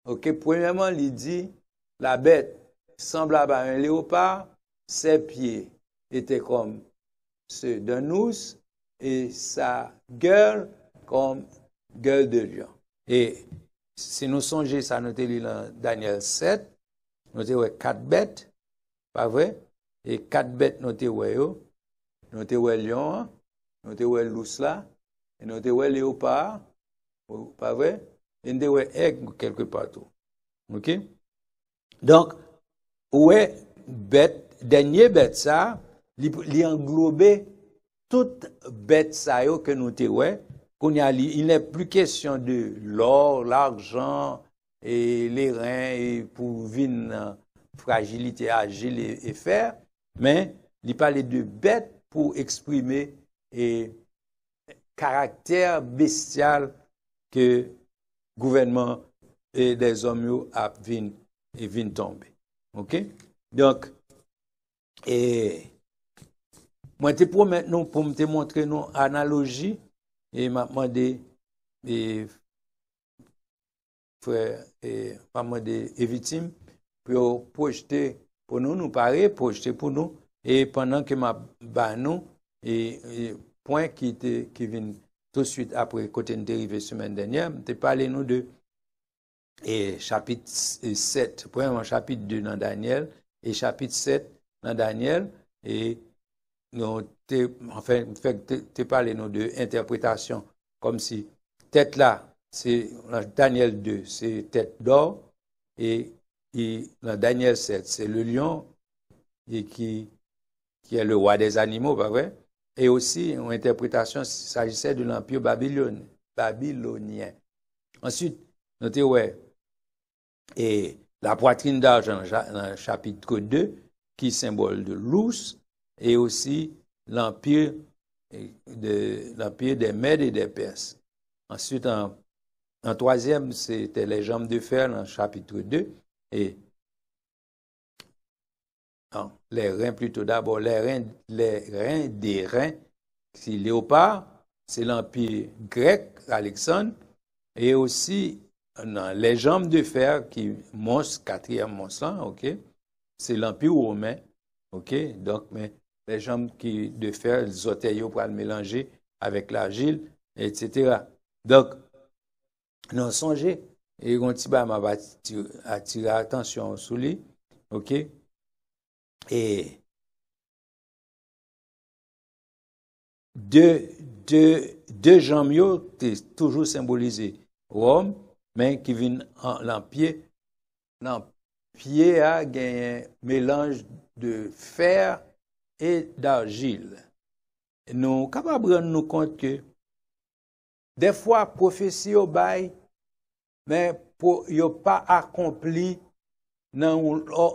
OK, premièrement, il dit, la bête semblable à un léopard, ses pieds étaient comme ceux d'un ours et sa gueule comme gueule de lion. Et si nous songeons ça, nous avons dans Daniel 7, nous avons 4 bêtes, pas vrai? Et 4 bêtes, nous avons lion, nous avons l'ours là, et nous avons léopard, pas vrai? Et nous avons aigle quelque part. OK? Donc, ouais, bête, dernier bête ça, il englobait toute bête ça que nous avons. Il n'est plus question de l'or, l'argent et les reins et pour vivre fragilité, agile et fer, mais il parlait de bêtes pour exprimer et caractère bestial que le gouvernement et des hommes a vin tomber. OK? Donc, et moi, je pour maintenant pour te montrer une analogie. Et m'a demandé frère et maman des victimes pour projeter pour nous parler projeter pour nous et pendant que m'a ba nous et point qui vient tout de suite après côté dérivé semaine dernière t'ai parlé nous de et chapitre 7 premièrement chapitre 2 dans Daniel et chapitre 7 dans Daniel et nous t'ai parlé nous de interprétation comme si tête là c'est dans Daniel 2 c'est tête d'or et dans Daniel 7 c'est le lion et qui est le roi des animaux pas vrai et aussi une interprétation s'agissait de l'empire babylonien ensuite notez ouais et la poitrine d'argent dans chapitre 2 qui symbole de l'ours et aussi l'empire de l'empire des Mèdes et des Perses. Ensuite, en troisième, c'était les jambes de fer dans le chapitre 2. Et non, les reins plutôt d'abord, les reins des reins, c'est léopard, c'est l'empire grec, Alexandre, et aussi non, les jambes de fer qui monstre, quatrième monstre, ok, c'est l'empire romain, ok, donc mais les jambes de fer, les orteils pour le mélanger avec l'argile, etc. Donc, non songez, et on m'a attiré attention sur lui, ok, et deux jambes toujours symbolisé Rome, mais qui viennent l'empire a gagné un mélange de fer et d'argile. Nous sommes capables de nous compte que des fois, prophétie au bail, mais il n'y a pas accompli dans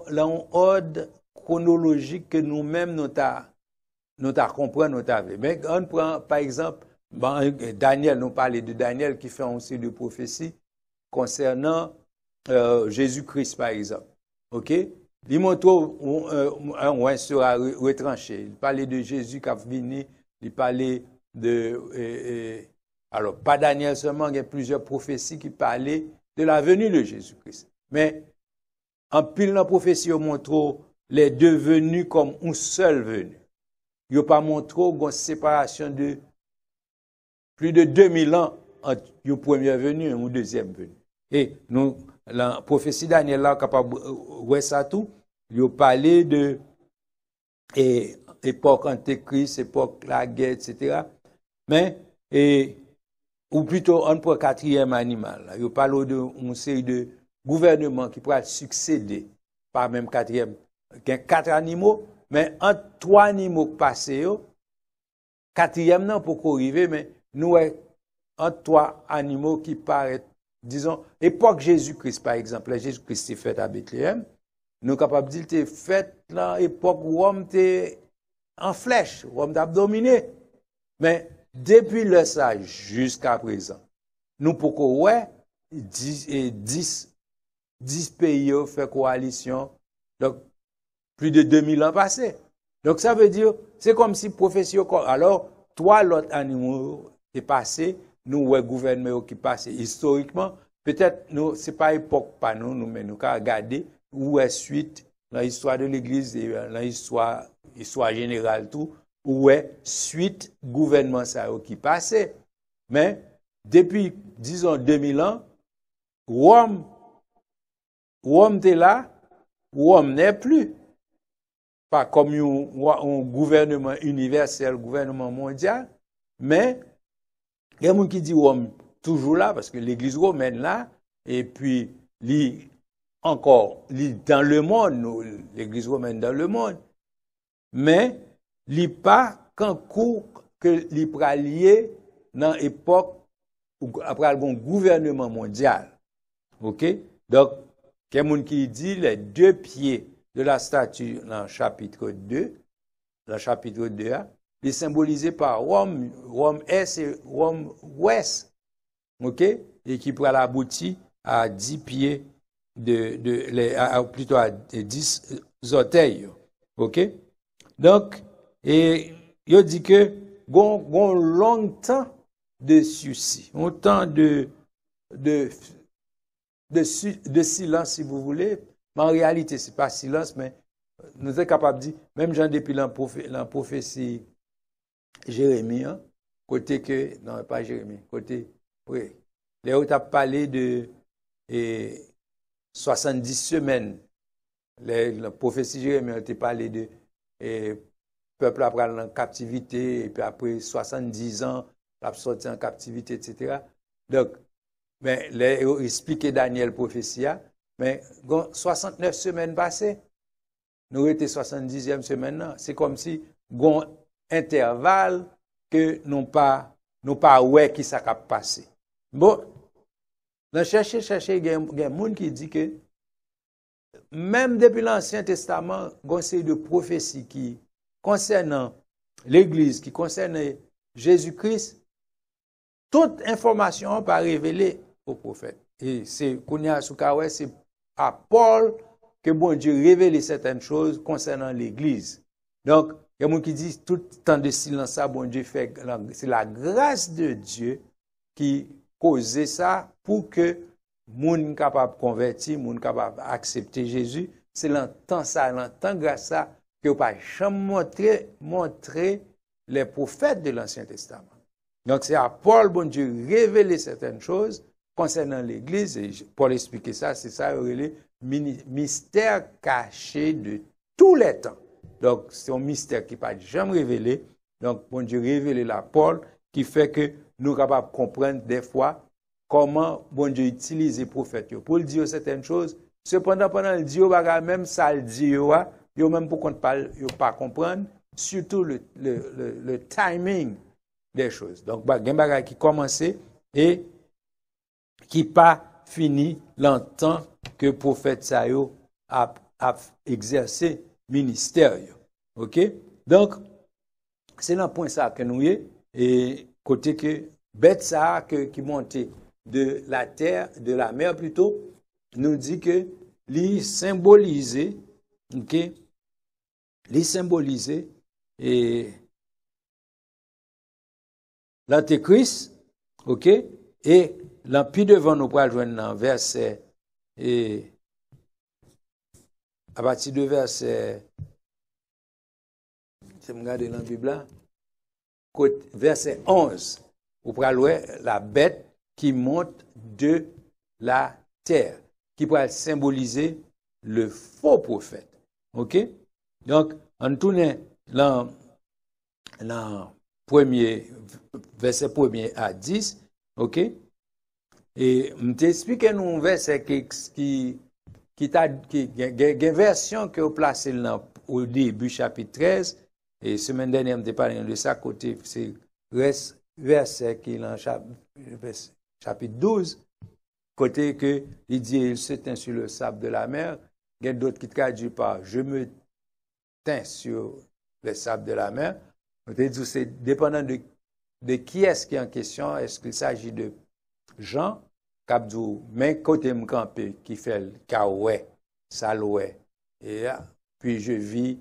l'ordre chronologique que nous-mêmes nous compris, nous avons. Mais on prend, par exemple, Daniel, nous parlons de Daniel qui fait aussi de prophétie concernant Jésus-Christ, par exemple. OK? Il montre un sera retranché. Il parlait de Jésus qui a venu, il parlait de... alors, pas Daniel seulement, il y a plusieurs prophéties qui parlaient de la venue de Jésus-Christ. Mais, en pile dans la prophétie, on montre les deux venus comme une seule venue. Il n'y a pas montré une séparation de plus de 2000 ans entre une première venue et une deuxième venue. Et nous, la prophétie Daniel là, capable de voir ça tout, il a parlé de époque antéchrist, époque la guerre, etc. Mais, ou plutôt, on prend quatrième animal. Il parle d'une série de gouvernements qui pourraient succéder par même quatrième. Il y a 4 animaux, mais entre 3 animaux passés, quatrième non pour arriver, mais nous, entre 3 animaux qui paraissent, disons, époque Jésus-Christ, par exemple, Jésus-Christ est fait à Bethléem, nous sommes capables de dire que fait dans l'époque où Rome était en flèche, Rome t'a dominé. Mais depuis le ça jusqu'à présent, nous pouvons ouais 10 pays ont fait coalition, donc plus de 2000 ans passés. Donc ça veut dire, c'est comme si prophétie, alors 3 autres animaux est passé, nous ouais gouvernement qui passe historiquement, peut-être nous c'est pas époque pas nous mais nous qu'à regarder où est suite dans l'histoire de l'église et dans l'histoire générale tout où est suite gouvernement ça qui passait. Mais depuis disons 2000 ans Rome était là, Rome n'est plus pas comme un gouvernement universel, gouvernement mondial, mais il y a des gens qui disent Rome toujours là, parce que l'église romaine là, et puis encore dans le monde, l'église romaine dans le monde, mais il n'y a pas qu'un coup que il est lié dans l'époque après le gouvernement mondial. OK? Donc, il y a des gens qui disent les 2 pieds de la statue dans le chapitre 2, est symbolisé par Rome, Rome Est et Rome Ouest, ok, et qui pourra aboutir à 10 pieds plutôt à 10 orteils, ok. Donc, et il dit que gon longtemps de souci, un temps de silence si vous voulez, mais en réalité c'est pas silence, mais nous sommes capables de dire, même Jean depuis la prophétie Jérémie, hein, côté que, non, pas Jérémie, côté, oui, Léo t'a parlé de 70 semaines. La prophétie Jérémie a parlé de peuple après en captivité, et puis après 70 ans, il a sorti en captivité, etc. Donc, mais Léo expliqué Daniel prophétie, mais 69 semaines passées, nous étions 70e semaine, c'est comme si, gon intervalle que nous pas ouais qui ça cap passé. Bon, dans chercher il y a un monde qui dit que même depuis l'Ancien Testament, il y a une série de prophéties qui concernant l'église, qui concernent Jésus-Christ, toute information pas révélée au prophète. Et c'est Kounia Soukawe, c'est à Paul que bon Dieu révèle certaines choses concernant l'Église. Donc, il y a des gens qui disent tout temps de silence, ça, bon Dieu fait, c'est la grâce de Dieu qui causait ça pour que moun capable convertir, moun capable accepter Jésus. C'est l'entend ça, l'entend grâce à ça que pas jamais montrer les prophètes de l'Ancien Testament. Donc c'est à Paul, bon Dieu, révéler certaines choses concernant l'Église. Et Paul expliquait ça, c'est ça le mystère caché de tous les temps. Donc c'est un mystère qui n'est pas jamais révélé. Donc bon Dieu révèle à Paul qui fait que nous sommes capables de comprendre des fois comment bon Dieu utilise les prophètes pour dire certaines choses. Cependant, pendant le Dieu, même ça le dit, yo même pour qu'on ne pas comprendre, surtout le timing des choses. Donc, il y a des choses qui commencent et qui pas fini longtemps que le prophète Sayo a exercé ministère. OK? Donc, c'est dans point ça que nous y est, et côté que bête ça qui montait de la terre, de la mer plutôt, nous dit que li symbolisé, OK, li symbolisé et l'antéchrist, OK, et l'empire devant nous pour joindre dans verset et à partir de verset, je me regarde dans la Bible là, verset 11, vous pourrez la bête qui monte de la terre, qui pourrait symboliser le faux prophète. OK? Donc, on tourne dans premier, verset 1er à 10. OK? Et je t'explique un verset qui une version que vous placez au début, chapitre 13. Et semaine dernière, je parlé de ça, côté, c'est verset qui est dans chapitre 12. Côté que il dit il se tint sur le sable de la mer, il y a d'autres qui traduisent par je me tins sur le sable de la mer. C'est dépendant de qui est-ce qui est en question. Est-ce qu'il s'agit de Jean, Kabdou, mais côté m'campé qui fait le kaoué, saloué, et puis je vis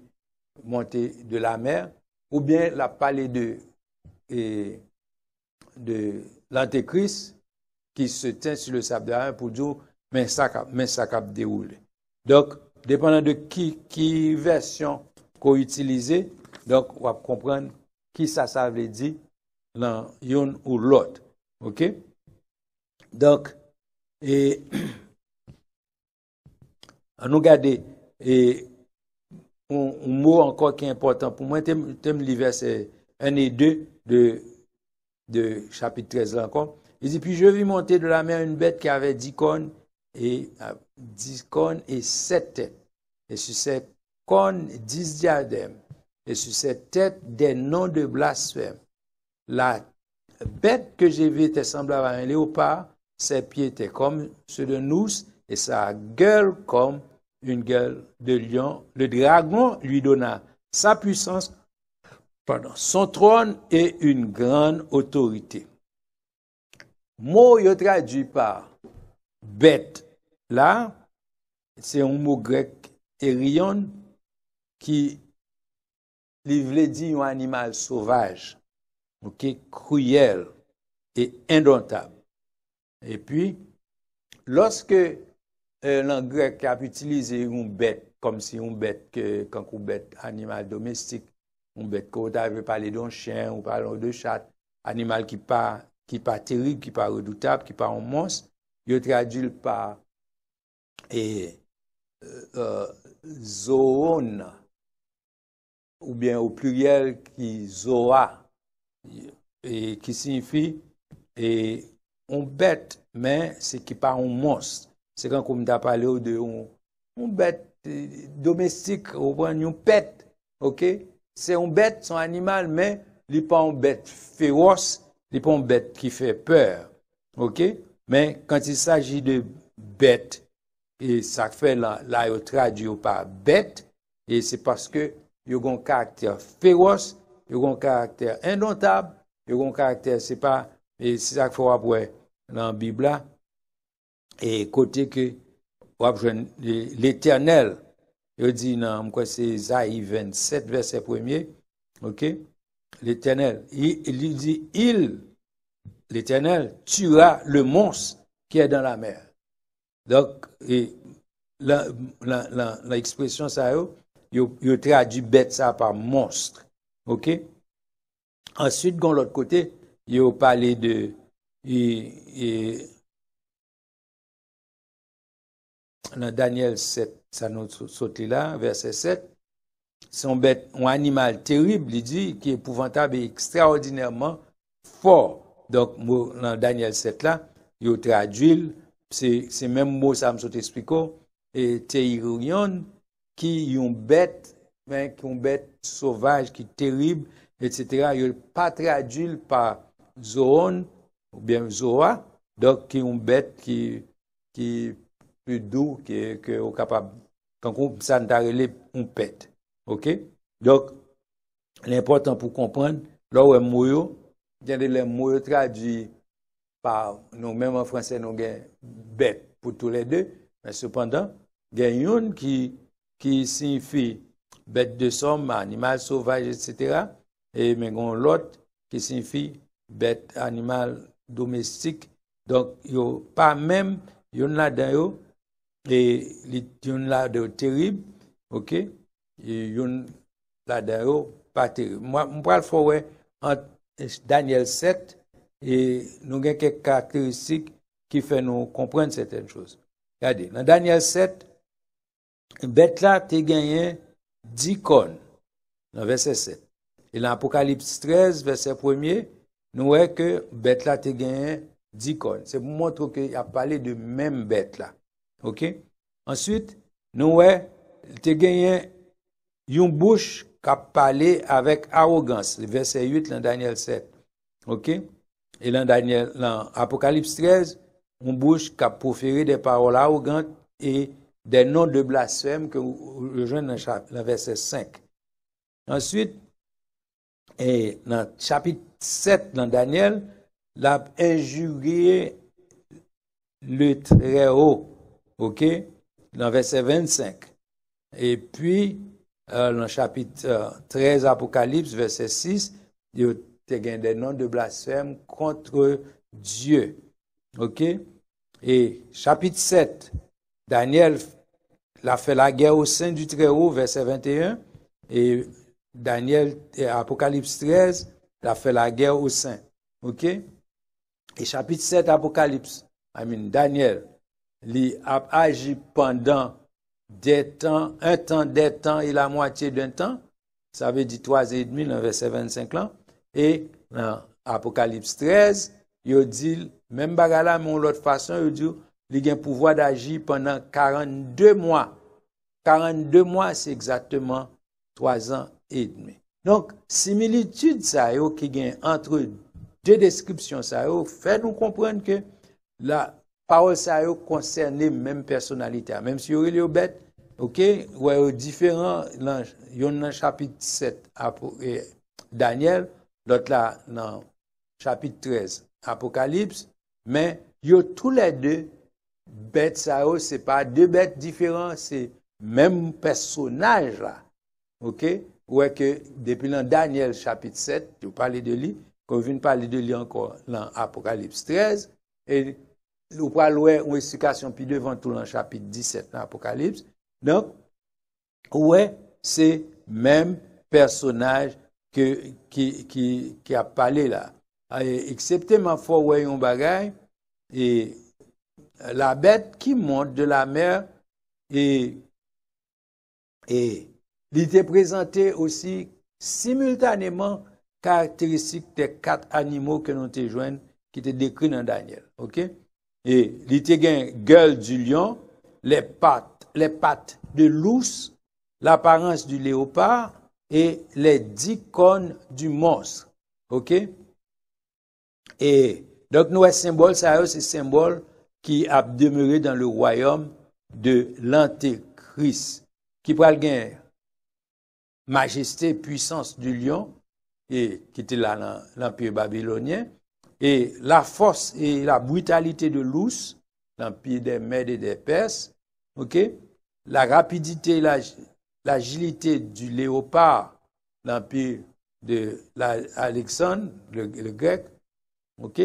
monter de la mer, ou bien la parler de l'antéchrist qui se tient sur le sable de la mer pour dire mais ça cap déroulé. Donc dépendant de qui version qu'on utilise, donc on va comprendre qui ça veut dire dans une ou l'autre. OK? Donc et on nous garder et un mot encore qui est important pour moi, thème les versets 1 et 2 de chapitre 13 là encore. Il dit, puis je vis monter de la mer une bête qui avait 10 cornes et 7 têtes. Et sur ces cornes, 10 diadèmes. Et sur ces têtes, des noms de blasphème. La bête que j'ai vue était semblable à un léopard. Ses pieds étaient comme ceux de nous et sa gueule comme une gueule de lion. Le dragon lui donna sa puissance, son trône et une grande autorité. Mot yo traduit par bête. Là, c'est un mot grec erion qui veut dire un animal sauvage, okay, cruel et indomptable. Et puis, lorsque l'anglais grec a utilisé une bête, comme si une bête, quand une bête animal domestique, une bête qu'on avait parlé d'un chien ou parlé de chat, animal qui pas terrible, qui pas redoutable, qui pas un monstre, il traduit par zoon, ou bien au pluriel qui zoa, et qui signifie on bête, mais c'est qui pas un monstre. C'est quand on t'a parlé de une bête domestique, ou une pet, ok? C'est une bête, son animal, mais il n'est pas une bête féroce, il n'est pas une bête qui fait peur, ok? Mais quand il s'agit de bête, et ça fait là il traduit par bête, et c'est parce que il y a un caractère féroce, il y a un caractère indomptable, Yo un caractère, c'est pas, et c'est ça qu'il faut après dans la Bible là, et côté que, l'Éternel, il dit dans, quoi, c'est Isaïe 27, verset 1er, ok? L'Éternel, il dit, l'Éternel tuera le monstre qui est dans la mer. Donc, et l'expression ça, il traduit bête ça par monstre. OK? Ensuite, de l'autre côté, il a parlé de, dans Daniel 7, ça nous saute là, verset 7, son bête, un animal terrible, il dit, qui est épouvantable et extraordinairement fort. Donc, dans Daniel 7 là, il traduit, c'est même mot, ça me saute expliqué, et Teirion, qui est une bête, sauvage, qui est terrible, etc. Il n'est pas traduit par Zoon, ou bien Zoa, donc qui est une bête qui est plus doux, qui est capable, quand ça n'a relé, on pète. OK? Donc, l'important pour comprendre, là où est mouillot, il y a des mots traduits par nous, même en français, nous avons bête pour tous les deux, mais cependant, il y a une qui signifie bête de somme, animal sauvage, etc. Et mais l'autre qui signifie bête, animal domestique. Donc, il n'y a pas même, il y en a là-dedans, et il y en a là terrible, ok? Et il y en a là-dedans, pas terrible. Moi, je parle fort, entre Daniel 7, et nous avons quelques caractéristiques qui font nous comprendre certaines choses. Regardez, dans Daniel 7, bête là, tu gagné 10 cornes, dans verset 7. Et dans Apocalypse 13, verset 1er, nous voyons que bête là, tu gagné 10 cornes. C'est pour montrer qu'il a parlé de même bête là. OK? Ensuite, nous voyons, tu gagné une bouche qui a parlé avec arrogance. Le verset 8 dans Daniel 7. OK? Et dans Apocalypse 13, une bouche qui a proféré des paroles arrogantes et des noms de blasphème que vous rejoignez dans le verset 5. Ensuite, et dans le chapitre 7 dans Daniel, l'a injurié le Très-Haut, ok, dans le verset 25. Et puis, dans le chapitre 13 Apocalypse, verset 6, il y a des noms de blasphème contre Dieu, ok. Et chapitre 7, Daniel a fait la guerre au sein du Très-Haut, verset 21, et Daniel, Apocalypse 13, a fait la guerre au sein. OK? Et chapitre 7, Apocalypse, Daniel, il a agi pendant des temps, des temps et la moitié d'un temps. Ça veut dire 3 et demi, dans verset 25 là. Et dans Apocalypse 13, il dit, même bagala, mais l'autre façon, il dit, il a un pouvoir d'agir pendant 42 mois. 42 mois, c'est exactement 3 ans et demi. Donc, similitude ça qui gagne entre deux descriptions ça fait nous comprendre que la parole ça concerne les mêmes personnalités, même si il y a bête, OK, ouais différent dans le chapitre 7 Daniel, l'autre là dans chapitre 13 Apocalypse, mais yo tous les deux bêtes ça c'est pas deux bêtes différents, c'est même personnage là. OK? Ouais que depuis dans Daniel chapitre 7, tu parlais de lui, qu'on vient parler de lui encore dans Apocalypse 13 et nous parlons une explication puis devant tout dans chapitre 17 dans Apocalypse. Donc ouais, c'est même personnage qui a parlé là. Excepté ma foi ouais un bagage et la bête qui monte de la mer et il était présenté aussi simultanément caractéristiques des 4 animaux que nous te joignent, qui étaient décrits dans Daniel. OK? Et il était gueule du lion, les pattes de l'ours, l'apparence du léopard et les 10 cornes du monstre. OK? Et donc, nous, symbole, ça, c'est symbole qui a demeuré dans le royaume de l'Antéchrist, qui prend le gain majesté, puissance du lion, et qui était là dans l'Empire babylonien, et la force et la brutalité de l'Ous, l'Empire des Mèdes et des Perses, ok? La rapidité et l'agilité du léopard, l'Empire de Alexandre, le grec, ok?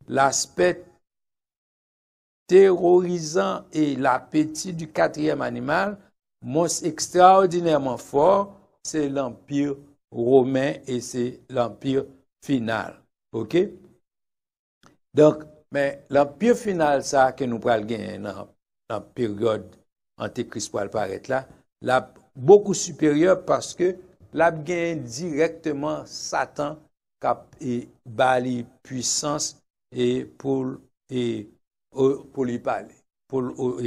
L'aspect terrorisant et l'appétit du quatrième animal, monstre extraordinairement fort, c'est l'Empire romain et c'est l'Empire final. OK? Donc, mais l'Empire final, ça, que nous prenons gagner dans la période Antéchrist pour apparaître là, là, beaucoup supérieur parce que là, gagne directement Satan et bali puissance et pour lui parler, pour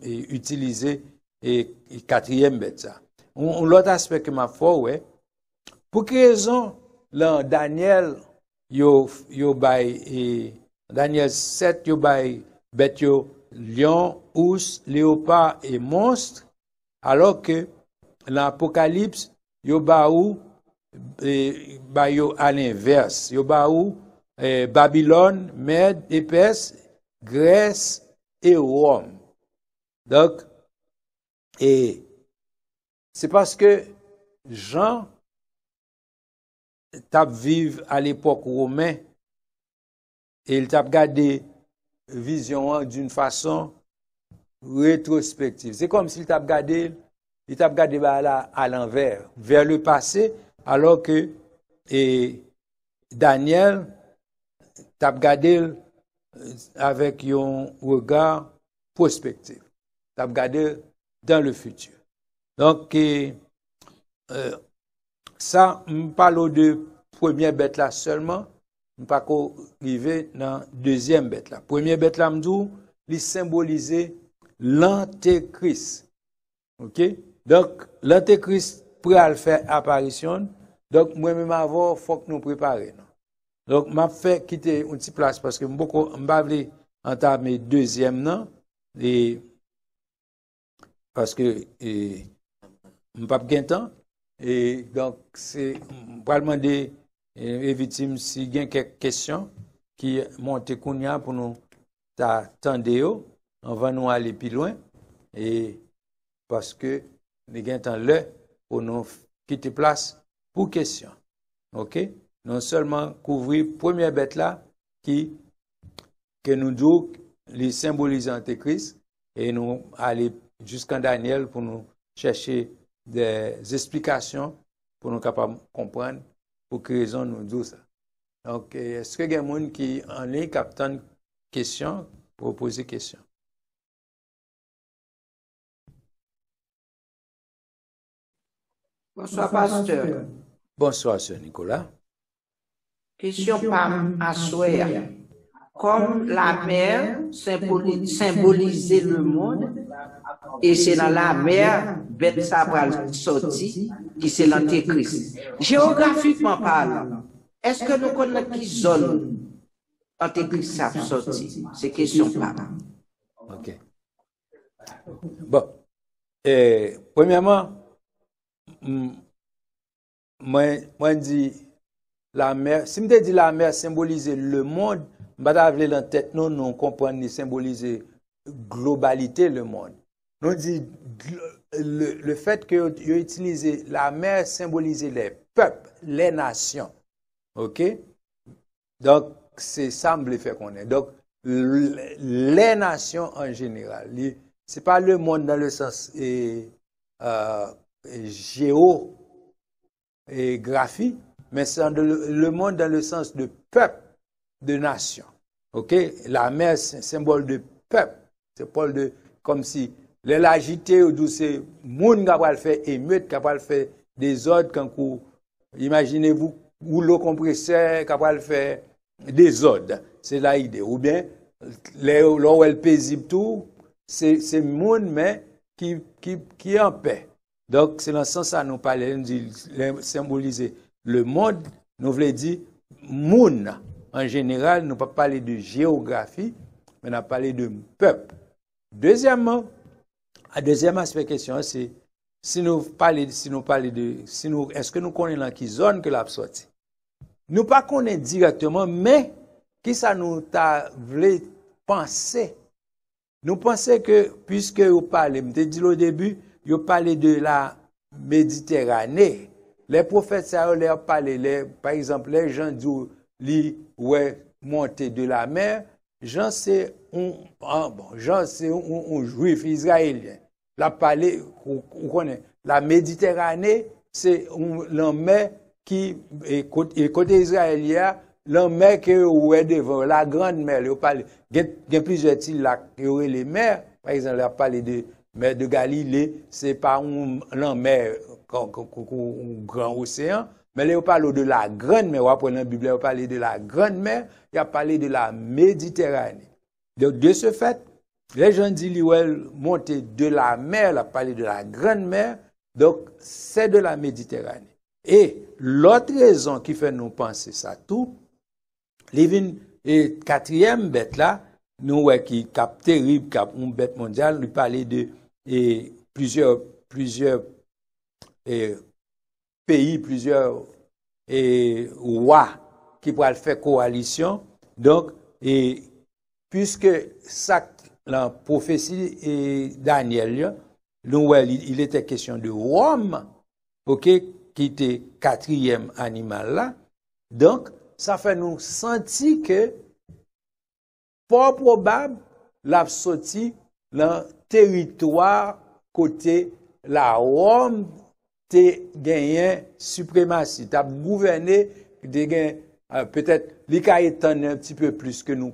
utiliser et quatrième bête ça. L'autre aspect que m'a fait, ouais, pour quelle raison, dans Daniel, Daniel 7, yo bay bête yo, lion, ours, léopard et monstre, alors que l'Apocalypse, yo ba ou, yo à l'inverse, yo ba ou, Babylone, Mède, Éperse, Grèce et Rome. Donc, et c'est parce que Jean tap vive à l'époque romaine et il tap gardé vision d'une façon rétrospective. C'est comme s'il tap gardé à l'envers, vers le passé, alors que Daniel tap gardé avec un regard prospectif. Tap gardé dans le futur. Donc, ça, on parle de première bête là seulement, on pas arriver dans deuxième bête là. Première bête là, m'dou, il symbolisait l'antéchrist. OK? Donc, l'antéchrist pourra faire apparition. Donc, moi-même avant, faut que nous préparions. Donc, m'a fait quitter une petite place parce que m'ba vle entamer deuxième non et parce que m'pa gen temps. Et donc, c'est, pour demander aux victimes s'il y a quelques questions qui montent kounya pour nous t'attendre, on va nous aller plus loin. Et parce que nous avons temps là pour nous quitter place pour questions. OK? Non seulement couvrir première bête là que nous disons les symbolise Antéchrist et nous aller jusqu'en Daniel pour nous chercher des explications pour nous capables de comprendre pour quelle raison nous disons ça. Donc, est-ce qu'il y a des gens qui en ligne qui attendent une question pour poser question? Bonsoir, pasteur. Bonsoir, Sœur Nicolas. Question par Assoya. Comme la mer symbolisait le monde, et c'est dans la mer, bête ça va sortir, qui c'est l'antéchrist. Géographiquement parlant, est-ce que nous connaissons qui zone l'antéchrist ça sorti? C'est question par. OK. Bon. Premièrement, moi dis la mer, si me dit la mer symboliser le monde, m'pa vle dans tête nous comprendre symboliser globalité le monde. Nous dit le fait que you utilisé la mer symboliser les peuples, les nations. OK? Donc c'est ça me fait connaître. Donc les nations en général, c'est pas le monde dans le sens géographie, mais c'est le monde dans le sens de peuple, de nation. OK? La mer, c'est un symbole de peuple. C'est pas comme si l'agité ou douce, moun capable faire émeute, capable faire des ordres quand vous imaginez-vous ou l'eau compresseur capable faire des ordres. C'est la idée. Ou bien, l'eau où elle paisible tout, c'est moun mais qui est en paix. Donc, c'est dans ce sens-là nous parlons, nous symboliser le monde, nous voulons dire moun. En général, nous ne pouvons pas parler de géographie, mais nous parlons de peuple. Deuxièmement, un deuxième aspect de la question, c'est est-ce que nous connaissons dans quelle zone que l'a sorti? nous pas connaître directement, mais qui ça nous t'a voulu penser? Nous pensons que, puisque vous parlez, je dit au début, vous parlez de la Méditerranée. Les prophètes, ça leur parlé, par exemple, les gens disent, ouais, monter de la mer. Jean, c'est un juif israélien. La parlé, on connaît. La Méditerranée, c'est la mer qui, côté israélien, la mer qui est devant, la grande mer, il y a plusieurs îles là, qui ont les mers. Par exemple, on a parlé de mer de Galilée, c'est pas la mer, un grand océan, mais là, on parle de la grande mer. Après, dans la Bible, on parle de la grande mer, il a parlé de la Méditerranée. Donc, de ce fait, les gens disent, monter de la mer, il a parlé de la grande mer, donc, c'est de la Méditerranée. Et l'autre raison qui fait nous penser ça tout, et quatrième bête là, nous, qui cap terrible, cap une bête mondiale, nous parler de plusieurs pays, plusieurs rois qui pourraient faire coalition. Donc, puisque ça, la prophétie et Daniel, nous, il était question de Rome, ok, qui était quatrième animal là. Donc, ça fait nous sentir que, pas probable, la sorti dans territoire côté la Rome te gagné suprématie, t'as gouverné, peut-être, l'Ika étonne un petit peu plus que nous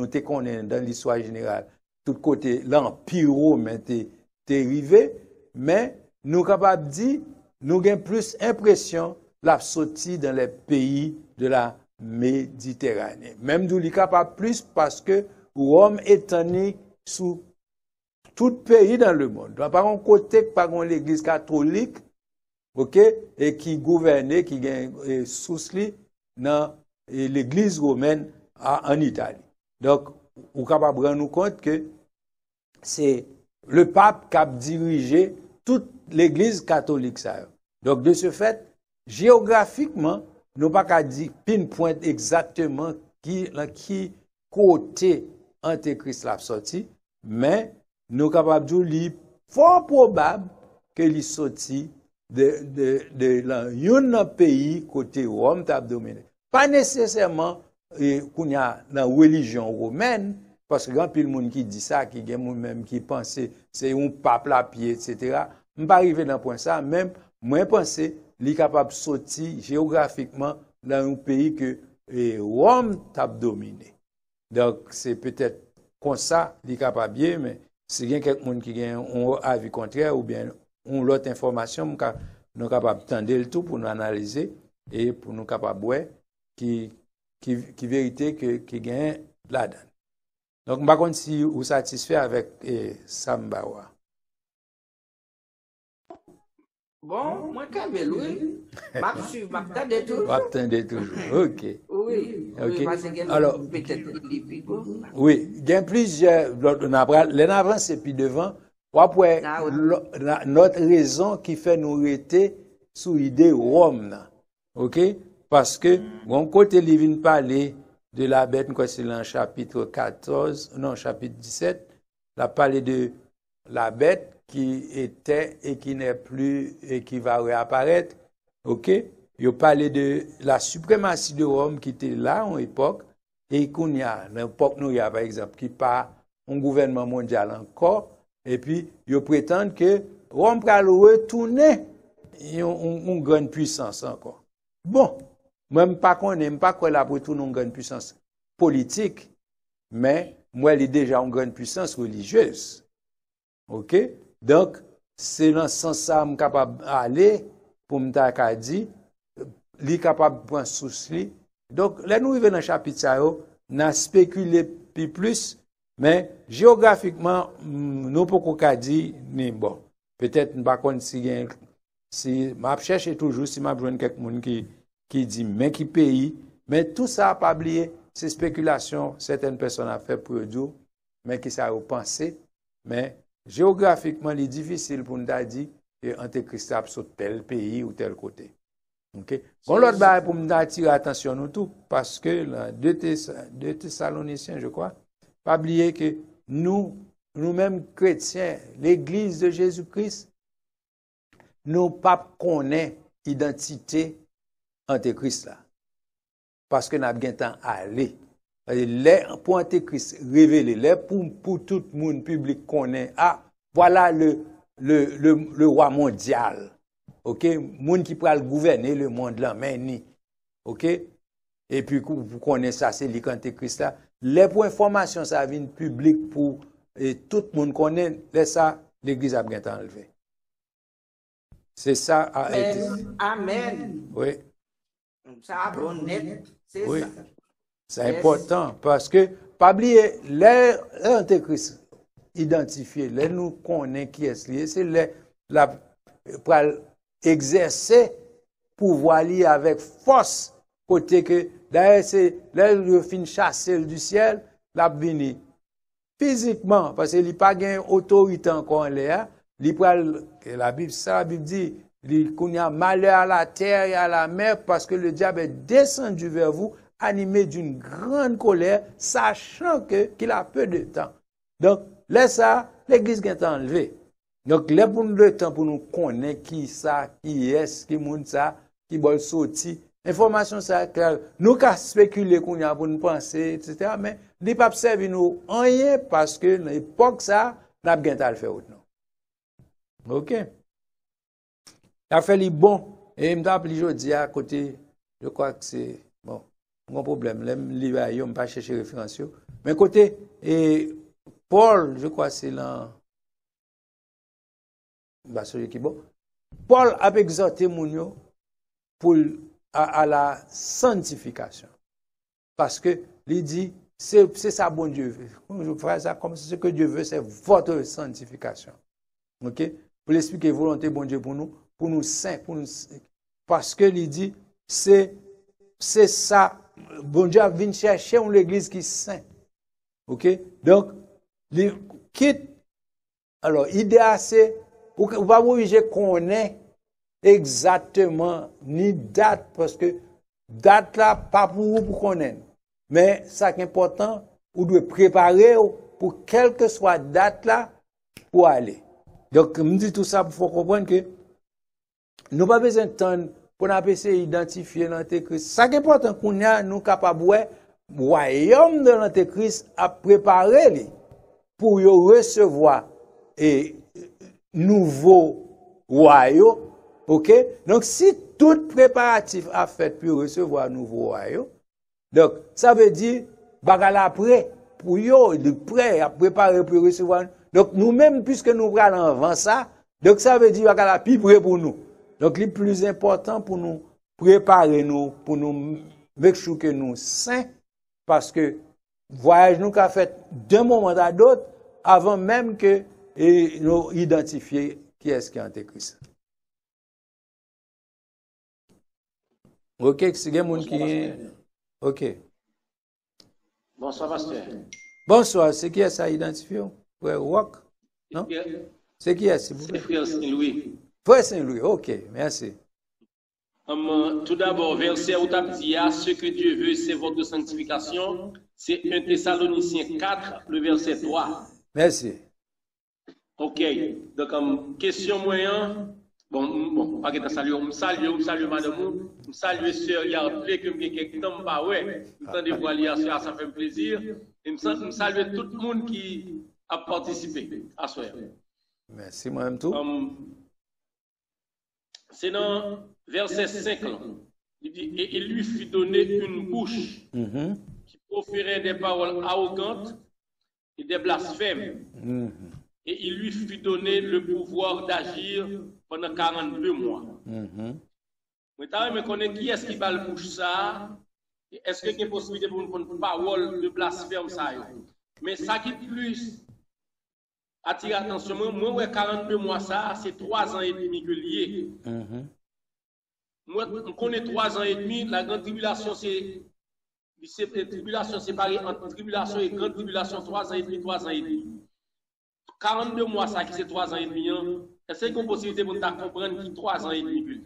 te connaissons dans l'histoire générale. Tout côté, l'Empire romain t'est arrivé, mais nous capables de dire, nous avons plus impression la sortie dans les pays de la Méditerranée. Même d'où l'Ika pas plus parce que Rome est tenu sous tout pays dans le monde. Par un côté, par l'église catholique, ok, et qui gouvernait, qui gagne sous lui dans l'église romaine en Italie. Donc, vous êtes capable de rendre compte que c'est le pape qui a dirigé toute l'église catholique. Ça. Donc, de ce fait, géographiquement, nous pas qu'à dire pinpoint exactement qui côté Antéchrist l'a sorti, mais nous capables de dire fort probable que il sorti de un pays côté Rome t'a dominé. Pas nécessairement qu'on y a dans la religion romaine, parce que grand pile monde qui dit ça, qui y a même qui pense c'est un pape la pied, etc. On pas arriver dans point ça, même moi penser li capable sortir géographiquement dans un pays que Rome t'a dominé. Donc c'est peut-être comme ça li capable bien, mais si il y a quelqu'un qui a un avis contraire ou bien une autre information, nous sommes capables d'entendre le tout pour nous analyser et pour nous capables de voir qui vérité qui gagne là-dedans. Donc, je ne sais pas si vous êtes satisfait avec Sambawa. Bon, moi, quand même, oui. Je m'attendais toujours. M'attendais toujours, ok. Oui, okay. Parce que alors, peut-être oui, il y a plusieurs, les avancent et puis devant, après, notre raison qui fait nous rester sous l'idée Rome, ok? Parce que, bon côté, il vient parler de la bête, c'est dans chapitre 14, non, chapitre 17, il a parlé de la bête qui était et qui n'est plus et qui va réapparaître, ok? Il a parlé de la suprématie de Rome qui était là en époque, et qu'on y a, dans l'époque nous y a par exemple, qui pas un gouvernement mondial encore, et puis ils prétendent que Rome va retourner une grande puissance encore. Bon, même pas qu'on n'aime pas qu'on la retourne une grande puissance politique, mais moi elle est déjà une grande puissance religieuse. OK? Donc, c'est dans ce sens ça, je suis capable d'aller pour me dire, il est capable de prendre souci. Donc, là, nous arrivons dans le chapitre, on a spéculé plus, mais géographiquement, nous ne pouvons pas dire, mais bon, peut-être, par contre, si je cherche toujours, si je vois quelqu'un qui dit, mais qui pays, mais tout ça, pas oublier, c'est spéculation, certaines personnes ont fait pour dire, mais qui ça a pensé, mais géographiquement, il est difficile pour nous dire que Antéchrist a sur tel pays ou tel côté. OK? Bon, l'autre bail pour m'attirer attention nous tout, parce que dans 2 Thessaloniciens, je crois, pas oublier que nous-mêmes chrétiens, l'Église de Jésus-Christ, nous pas connaît identité Antéchrist là. Parce que nous avons temps à aller. Pour Antéchrist révélé, pour tout le monde public connaît, voilà le roi mondial. OK? Monde qui peut gouverner le monde là, mais OK? Et puis, vous connaissez ça, c'est l'Antéchrist là. Les pour information, ça vient public pour, et tout le monde connaît, ça, l'Église a bien enlevé. C'est ça a été. Amen. Oui. Ça a bon net. C'est Oui. ça. C'est important parce que, pas oublier, l'Antéchrist identifié, les nous connaît qui est lié, c'est pour exercer pouvoir lié avec force, côté que, d'ailleurs, c'est, là, le fin chasser du ciel, la vini. Physiquement, parce qu'il n'y a pas gain autorité encore en l'air, la Bible dit, qu'il y a malheur à la terre et à la mer parce que le diable est descendu vers vous, animé d'une grande colère, sachant qu'il a peu de temps. Donc, là, ça, l'Église est enlevée. Donc, là, pour nous, le temps pour nous connaître qui ça, qui est, qui monde ça, qui va sortir. Information, ça, clair. Nous, qu'à spéculer qu'on y a pour nous penser, etc. Mais, il pas servir nous rien parce que, dans l'époque, ça, n'a pas gagné à le faire autrement. OK? Ça fait les bons. Et il m'a appelé aujourd'hui à côté, je crois que c'est, bon, mon problème, je ne vais pas chercher référence. Mais côté, et Paul, je crois que c'est là, bah, celui qui est bon. Paul a exhorté Mounio pour, à la sanctification. Parce que, il dit, c'est ça, bon Dieu veut. Je ferai ça comme ce que Dieu veut, c'est votre sanctification. OK? Pour l'expliquer, volonté, bon Dieu, pour nous saints, parce que il dit, c'est ça, bon Dieu a venu chercher une église qui est sainte. OK? Donc, quitte, alors, l'idée, c'est, on va obliger qu'on ait exactement ni date, parce que date là, pas pour vous, pour qu'on ait. Mais, ça qui est important, vous devez préparer pour quelle que soit date là, pour aller. Donc, je me dis tout ça pour comprendre que nous n'avons pas besoin de temps pour essayer d'identifier l'Antéchrist. Ça qui est important qu'on a, nous capables de royaume de l'Antéchrist à préparer pour recevoir et nouveau royaume. OK? Donc, si tout préparatif a fait pour recevoir nouveau royaume, donc, ça veut dire, bagala après, pour prêt à préparer pour recevoir. Donc, nous-mêmes, puisque nous prenons avant ça, donc ça veut dire, bagala plus prêt pour nous. Donc, le plus important pour nous préparer nous, pour nous make sure que nous sains, parce que voyage nous qu'a fait d'un moment à l'autre, avant même que nous identifier qui est-ce qui est Antéchrist. OK, c'est quelqu'un qui... OK. Bonsoir, pasteur. Bonsoir, c'est qui est ça identifié? Frère Rock? Non? C'est qui est, s'il vous plaît? C'est Frère Saint-Louis. Frère Saint-Louis, OK, merci. Tout d'abord, verset où tu as dit, ce que Dieu veut, c'est votre sanctification. C'est 1 Thessaloniciens 4, le verset 3. Merci. OK. Donc, question moyen. Bon, pas que tu salues, je salue madame, je salue sœur, il y a un peu que quelques temps, bah ouais, je temps de voir l'IA, ça fait plaisir. Et je salue tout le monde qui a participé à ce soir. Merci, moi-même tout. C'est dans verset 5, là. Il dit, et il lui fut donné une bouche qui proférait des paroles arrogantes et des blasphèmes. Et il lui fut donné le pouvoir d'agir pendant 42 mois. Mais tu me connais qui est-ce qui va le bouche ça? Est-ce qu'il y a une possibilité pour une parole de blasphème ça? Mais ça qui plus attire l'attention, moi, 42 mois ça, c'est 3 ans et demi que lié. Moi, on connaît 3 ans et demi, la grande tribulation, c'est tribulation séparée entre tribulation et grande tribulation, 3 ans et demi, 3 ans et demi. 42 mois, ça qui c'est 3 ans et demi. Est-ce qu'il y a une possibilité pour nous comprendre qui 3 ans et demi?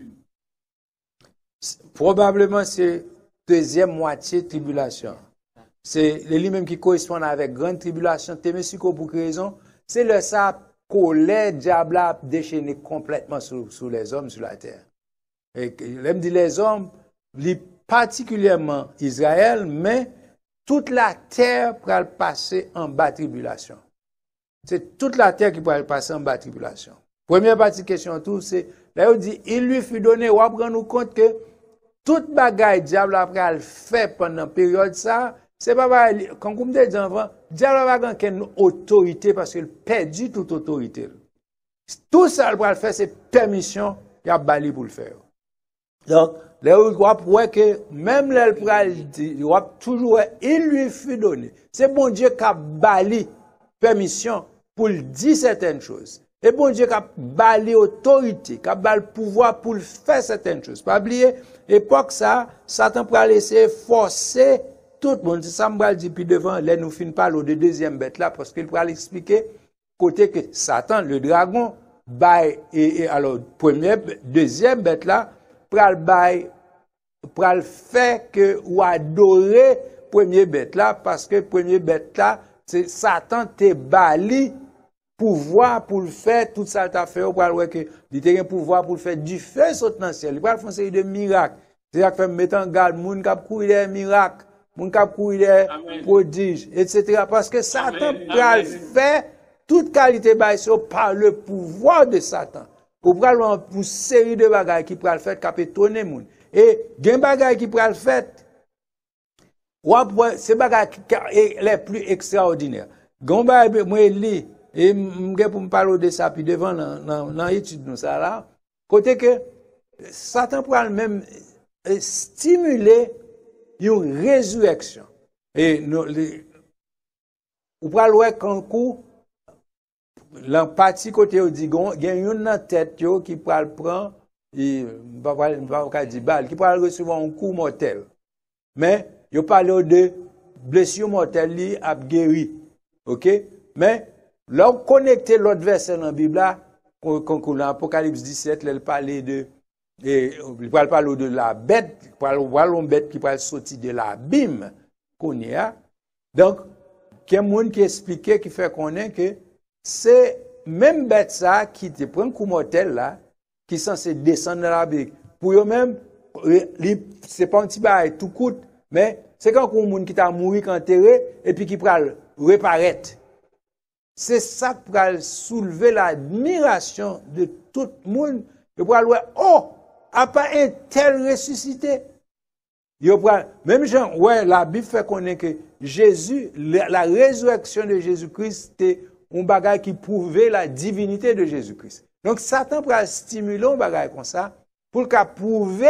Probablement, c'est deuxième moitié tribulation. C'est lui-même qui correspond avec grande tribulation. Temesiko, pour quelle raison? C'est le ça, colère, diable a déchaîné complètement sur les hommes sur la terre. Et l'aime dit les hommes, particulièrement Israël, mais toute la terre pourra passer en bas tribulation. C'est toute la terre qui pourra passer en bas tribulation. Première partie de question tout, c'est, là, on dit, il lui fut donné, on va prendre compte que toute bagaille diable après le fait pendant période ça, c'est pas pareil, quand vous me dites enfant, diable va gagner une autorité parce qu'il perdu toute autorité. Tout ça, il va le faire, c'est permission, il y a bali pour le faire. Donc, là, on voit que même là, il va toujours, il lui fut donné. C'est bon Dieu qui a bali permission pour dire certaines choses. Et bon Dieu qui a bali autorité, qui a bali pouvoir pour faire certaines choses. Pas oublier, époque ça, Satan pourra laisser forcer tout le monde. Ça me dit puis devant, là nous finissons par le deuxième bête là, parce qu'il pourra l'expliquer, côté que Satan, le dragon, bail, et alors, deuxième bête là, pour le faire que, ou adorer premier bête là, parce que premier bête là, c'est Satan te bali pouvoir pour le faire, tout ça t'a fait, pour le que, il a un pouvoir pour le faire du feu sauter dans le ciel. Il va faire une série de miracles. C'est-à-dire qu'il mettre en garde, moun k'ap courir des miracles, moun k'ap courir des prodiges, etc. Parce que Satan peut faire toute qualité par le pouvoir de Satan. Pour prendre une série de bagages qui pourra le faire, qui peut étonner moun. Et, gen bagages qui pourra le faire, c'est bagages les plus extraordinaires. Gen bagages, moi, li, et pour me parler de ça, puis devant, dans l'étude, nous, ça là, côté que, Satan pourra même stimuler une résurrection. Et, nous, ou pourra le voir qu'un coup, l'empathie côté, on dit, il y a une tête, qui pourra le prendre, et, pas dire balle, qui pourra recevoir un coup mortel. Mais, il parle de blessure mortelle, li, a guéri. OK? Mais, là, connecter l'autre verset dans la Bible, là, dans l'Apocalypse 17, il parle de, il parle de la bête, il parle de bête qui parle sortir de l'abîme qu'on y a. Donc, il y a un monde qui explique, qui fait connaître que c'est même bête ça qui te prend un coup mortel là, qui est censé descendre dans l'abîme. Pour eux-mêmes, c'est pas un petit bail, tout coûte, mais c'est quand un monde qui t'a mouru, qui enterré, et puis qui peut reparaître. C'est ça qui va soulever l'admiration de tout le monde. Il va dire, oh, a pas un tel ressuscité. Même gens, ouais, la Bible fait connaître que Jésus, la résurrection de Jésus-Christ, c'était un bagage qui prouvait la divinité de Jésus-Christ. Donc, Satan pourra stimuler un bagage comme ça, pour qu'il prouve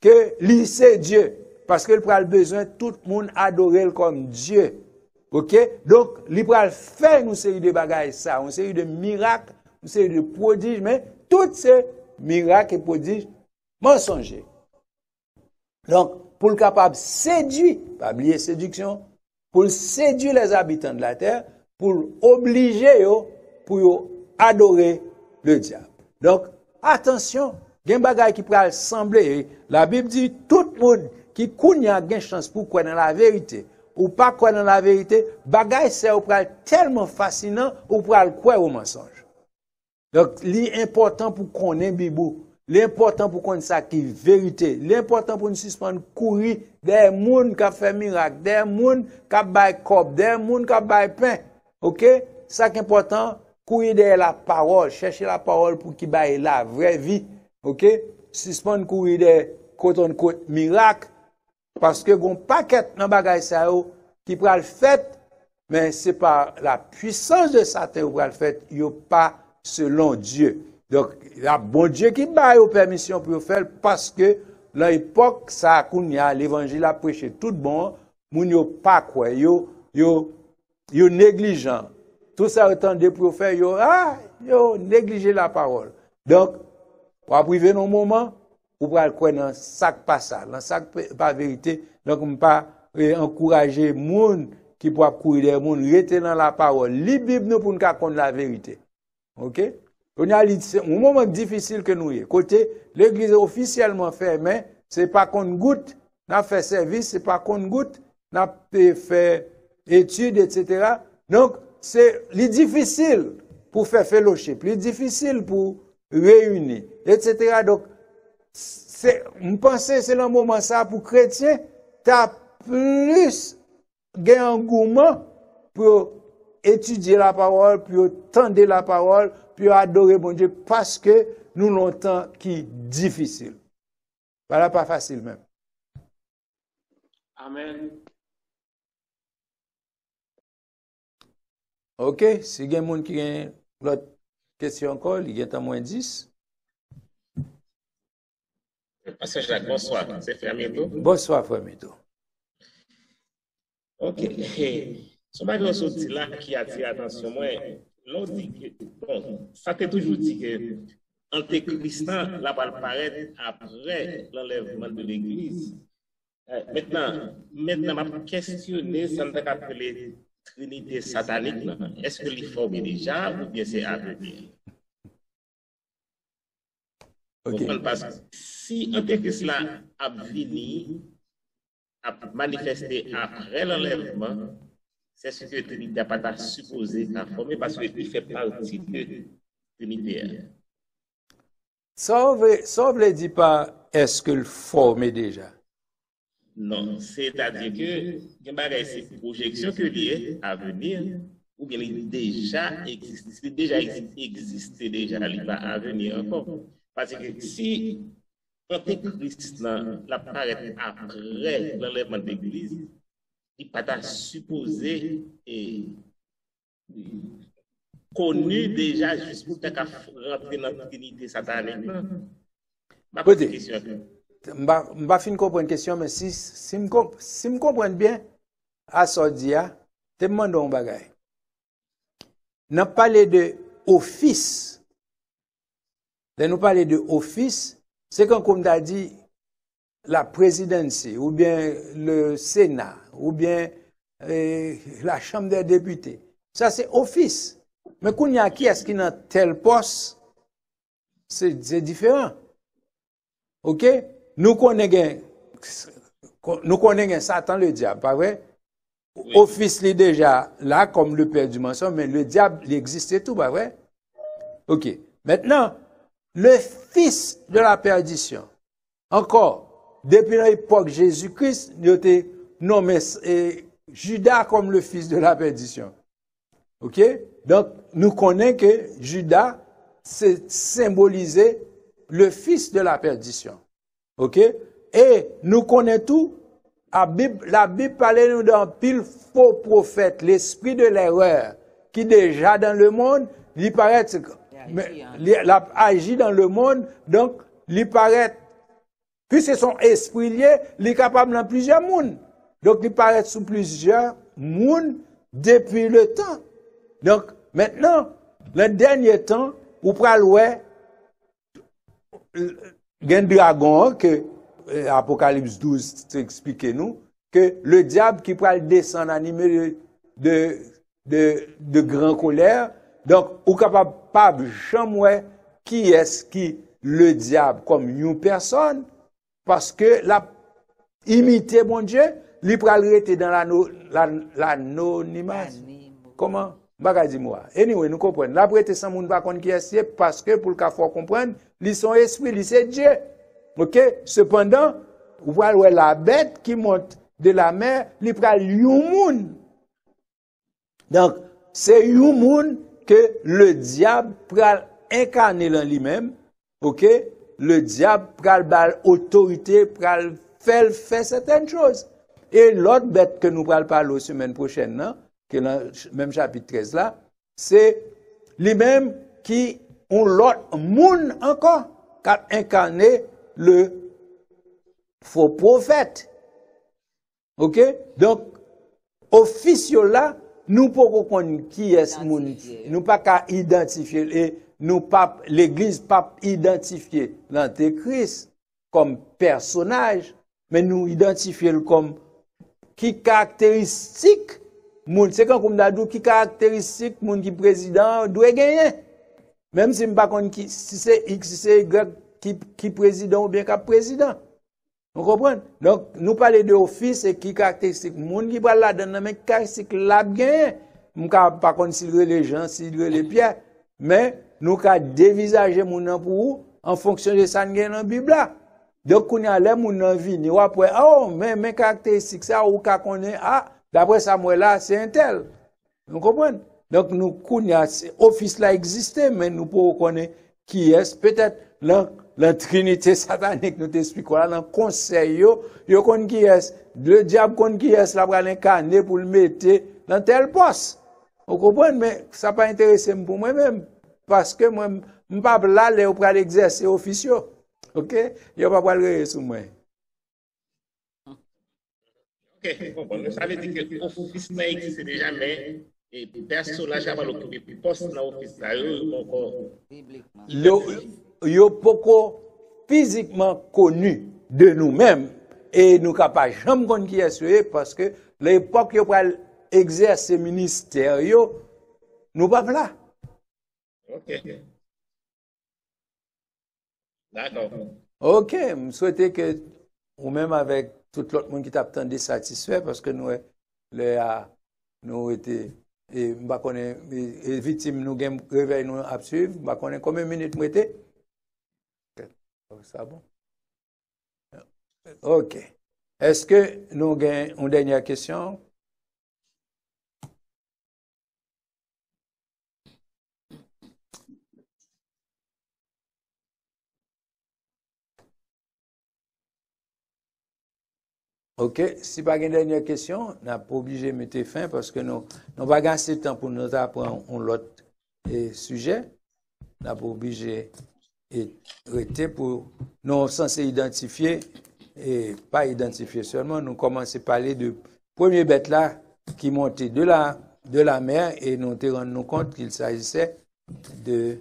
que lui, c'est Dieu. Parce qu'il pourra besoin de tout le monde adorer comme Dieu. OK? Donc, il pourra faire une série de bagages, ça, une série de miracles, une série de prodiges, mais tous ces miracles et prodiges mensongers. Donc, pour le capable de séduire, pas oublier séduction, pour séduire les habitants de la terre, pour obliger eux, pour adorer le diable. Donc, attention, il y a un bagage qui pourrait sembler, la Bible dit, tout le monde qui connaît a une chance pour croire dans la vérité, ou pas croire dans la vérité, bagage c'est tellement fascinant, ou pour croire au mensonge. Donc, l'important pour qu'on ait Bible, l'important pour qu'on ça qui est vérité, l'important pour nous suspendre courir des gens qui fait miracle, des gens qui baillent corps, des gens qui baillent pain. OK? Ça qui est important, courir derrière la parole, chercher la parole pour qu'il baille la vraie vie. OK? Suspendre courir des côte miracle parce que gon paquet dans bagay ça qui pral le fait, mais c'est pas la puissance de Satan qui pral le fait, yo pas selon Dieu. Donc, il y a bon Dieu qui baille aux permissions pour le faire parce que, dans l'époque, ça a l'évangile a prêché tout bon, moun yo pas quoi, yo négligent. Tout ça attendait pour faire, yo négliger la parole. Donc, pour priver nos moments, ou pour croire dans ça pas ça, dans ça pas vérité. Donc, on pas encourager moun qui pour courir des moun, rester dans la parole. Li Bible nous pour nous connaître la vérité. OK? On a c'est un moment difficile que nous y. Côté, l'église est officiellement fermée, c'est pas qu'on goutte, n'a fait service, c'est pas qu'on goutte, n'a fait études, etc. Donc, c'est difficile pour faire fellowship, plus difficile pour réunir, etc. Donc, je pense que c'est le moment ça pour chrétiens, tu as plus d'engouement pour étudier la parole, pour tendre la parole, pour adorer bon Dieu, parce que nous longtemps qui est difficile. Voilà, pas facile même. Amen. Ok, si il y a quelqu'un qui a l'autre question encore, il y a moins 10. Pasteur Jacques, bonsoir. C'est Frère Mito. Bonsoir, Frère Mito. Ok. Ce bagage sorti là qui attire l'attention, moi, l'on dit que, bon, ça t'a toujours dit que Antéchrist là va apparaître après l'enlèvement de l'Église. Maintenant, ma questionner, ça n'a appelé Trinité satanique. Est-ce que l'y forme déjà ou bien c'est à venir? Okay. Parce que si Antéchrist là a venu, a manifesté après l'enlèvement, c'est ce que Trinité n'a pas supposé à former parce qu'il fait partie de Trinité. Ça ne dit pas est-ce que le formé déjà? Non, c'est-à-dire que c'est une projection que liée à venir ou bien il déjà existé, déjà, il va à venir encore. Parce que si Antéchrist apparaît après l'enlèvement de l'Église, il n'est pas supposé et connu déjà juste pour rentrer dans la Trinité satanique. Ma question. Je ne vais pas comprendre une question, mais si je comprends bien, à Sordia, je te demande un bagage. Nous parlons de office. Nous parlons de office, c'est quand on a dit la présidence, ou bien le Sénat, ou bien la Chambre des députés. Ça, c'est office. Mais quand il y a qui est-ce qui est dans tel poste, c'est différent. OK? Nous connaissons Satan, le diable, pas vrai? Oui. Office, il est déjà là, comme le père du mensonge, mais le diable, il existait tout, pas vrai? OK. Maintenant, le fils de la perdition, encore, depuis l'époque de Jésus-Christ, il a été nommé Judas comme le fils de la perdition. OK? Donc, nous connaissons que Judas, c'est symboliser le fils de la perdition. OK? Et nous connaissons tout. La Bible parle nous d'un pile faux prophète, l'esprit de l'erreur, qui déjà dans le monde, il paraît, il agit dans le monde, donc, il paraît, puisque son esprit lié, il est capable dans plusieurs mondes. Donc, il paraît sous plusieurs mondes depuis le temps. Donc, maintenant, le dernier temps, vous prenez ouais, il y a un dragon que Apocalypse 12 explique nous que le diable qui peut descendre animé de grand colère. Donc, ou capable pas jamais qui est-ce qui le diable comme une personne parce que la imiter mon Dieu, il peut rester dans l'anonymat. Comment? Dis-moi. Anyway, nous comprenons. La prêter sans monde pas qui est parce que pour le cas faut comprendre, ils sont esprit, ils c'est Dieu. OK? Cependant, vous voyez la bête qui monte de la mer, il prend monde. Donc, c'est monde que le diable prend incarner dans lui-même. OK? Le diable prend autorité, prend faire certaines choses. Et l'autre bête que nous allons parler la semaine prochaine, non? Qui est dans le même chapitre 13 là, c'est lui-même qui ont l'autre monde encore qui a incarné le faux prophète. OK? Donc, officieux là, nous pouvons comprendre qui est ce monde. Nous pas qu'à identifier, et nous pas, l'église pas identifier l'antéchrist comme personnage, mais nous identifier comme qui caractéristique moun, c'est quand comme d'adou qui caractéristique moun qui président doit gagner. Même si je ne sais pas si c'est X, si c'est Y qui président ou bien qui président. Vous comprenez? Donc, nous parlons de office et qui caractéristique. Moun qui parle là-dedans, mais caractéristique là bien. Nous pas contre s'il les gens, s'il les pierres. Mais, nous avons dévisager moun pour en fonction de ça dans la Bible là. Donc, on a les moun vini, ou après, oh, mais caractéristique ça, ou ka connaît, ah, d'après ça, moi là, c'est un tel. Vous comprenez? Donc, nous connaissons, office là existait, mais nous pouvons connaître qui est, peut-être, la Trinité satanique, nous t'expliquons là, dans le conseil, yo connaît qui est, le diable connaît qui est, là, pour l'incarner, pour le mettre dans tel poste. Vous comprenez? Mais ça n'a pas intéressé pour moi-même, parce que moi, je ne suis pas là, pour l'exercer officieux. OK? Il n'y a pas de le sur moi. OK, bon, ça veut dire que l'office n'a existé déjà, mais et personne n'a jamais occupé poste dans l'office là, encore. Yo poko physiquement connu de nous-mêmes et nous capables jamais connaître qui est parce que l'époque yo pral exercer ministère yo nous pas là. OK. D'accord. OK, je souhaite que ou même avec tout l'autre monde qui t'attendait satisfait parce que nous été et m'pa connaît victime nous gain réveil nous à suivre, m'pa connaît combien de minutes m'était. Ça bon. OK. Est-ce que nous avons une dernière question? OK. Si pas une dernière question, on n'a pas obligé de mettre fin parce que nous n'avons pas assez de temps pour nous apprendre un autre sujet. On n'a pas obligé et rester pour nous censés identifier et pas identifier seulement. Nous commençons à parler de premier bête là qui montait de la mer et nous te rendons compte qu'il s'agissait de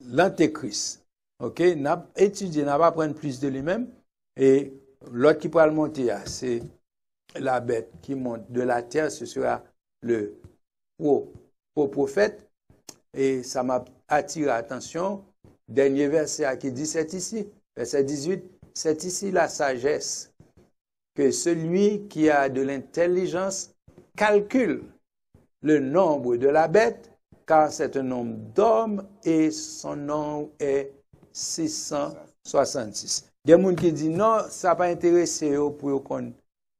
l'antéchrist. OK? N'a étudié, n'a pas prendre plus de lui-même et l'autre qui pourra le monter, c'est la bête qui monte de la terre, ce sera le prophète. Et ça m'a attiré l'attention. Dernier verset qui dit, c'est ici, verset 18, c'est ici la sagesse, que celui qui a de l'intelligence calcule le nombre de la bête, car c'est un nombre d'hommes et son nombre est 666. Il y a des gens qui disent non, ça n'a pas intéressé pour qu'on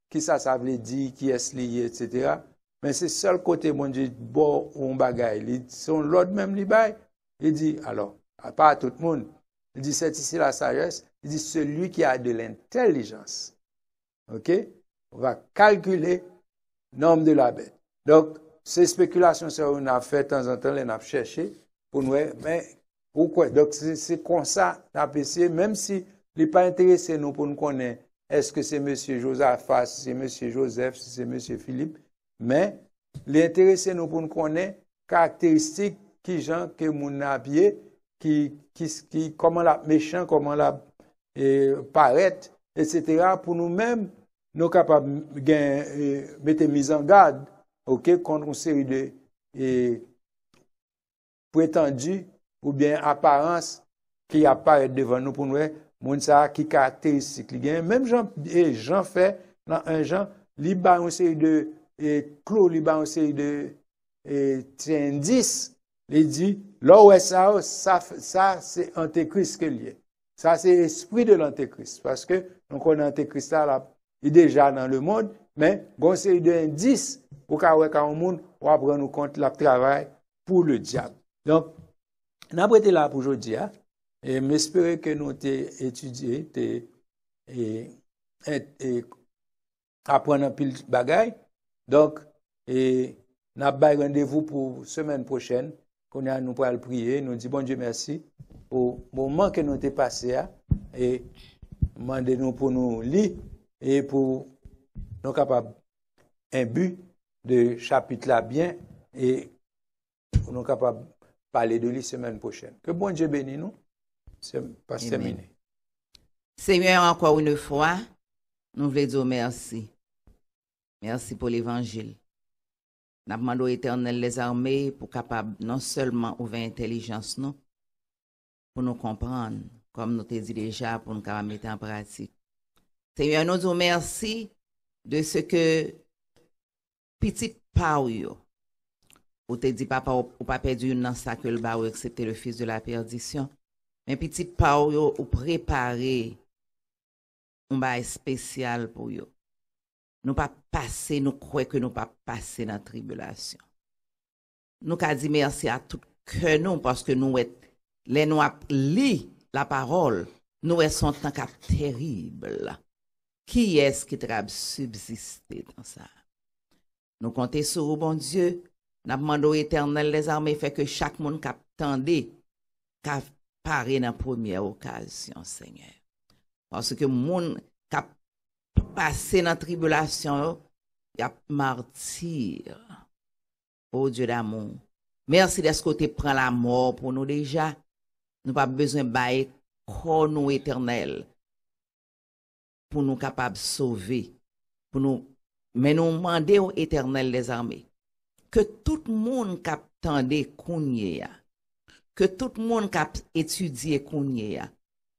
qui ça veut dire, qui est lié, etc. Mais c'est seul côté, mon Dieu, bon, on bagaille. Son l'autre même, il dit, alors, pas à tout le monde. Il dit, c'est ici la sagesse. Il dit, celui qui a de l'intelligence. OK? On va calculer le nombre de la bête. Donc, ces spéculations, ça, on a fait de temps en temps, on a cherché pour nous, mais pourquoi? Donc, c'est comme ça, on a essayé, même si il n'est pas intéressé, nous, pour nous connaître, est-ce que c'est M. Josaphat, si c'est M. Joseph, si c'est M. Philippe, mais l'intéressé, nous, pour nous connaître, caractéristiques, qui gens que mon habillé, comment la méchant, comment la paraît, etc., pour nous-mêmes, nous sommes capables de mettre mise en garde, OK, contre une série de prétendus ou bien apparences qui apparaissent devant nous pour nous, moun ça qui caractéristique même Jean fait dans un Jean liba une série de clos liba une série de indices il dit là où ça c'est antéchrist que lié ça c'est l'esprit de l'antéchrist parce que on connaît antéchrist là il est déjà dans le monde mais une série d'indices pour qu'un monde on prendre nous compte le travail pour le diable donc on a prêté là pour aujourd'hui et m'espérer que nous t'ai étudié, et apprendre un pile bagaille. Donc, n'a pas rendez-vous pour semaine prochaine. Qu'on a nous pour le prier, nous dit bon Dieu merci pour le moment que nous t'ai passé et demandez-nous pour nous lire et pour nous capables un but de chapitre là bien et pour nous capables parler de lui semaine prochaine. Que bon Dieu bénisse nous. C'est pas terminé. Seigneur, encore une fois, nous voulons dire merci. Merci pour l'évangile. N'a demandé au Éternel les armées pour capable non seulement ouvrir l'intelligence nous, pour nous comprendre, comme nous t'ai dit déjà, pour nous capable mettre en pratique. Seigneur, nous disons merci de ce que petit pa ou te dit papa ou pas perdu une dans ça que le ba ou excepté le fils de la perdition. Mais petit pa ou préparé un bail spécial pour yo. Nous pas passer, nous croyons que nous pas passer dans la tribulation. Nous qu'a dit merci à tout que nous parce que nous les nous lit la parole, nous son temps terrible. Qui est-ce qui t'a subsisté dans ça? Nous comptons sur vous, bon Dieu. Nous demandons au Éternel les armées fait que chaque monde cap tendé cap paré dans la première occasion, Seigneur. Parce que monde cap passé dans la tribulation, y a martyr. Oh Dieu d'amour. Merci de ce côté prend la mort pour nous déjà. Nous pas besoin de bailler nous éternel pour nous capables de sauver, pour nous, mais nous demander au Éternel des armées que tout le monde qui attendait Kounye, que tout le monde qui a étudié Kounye,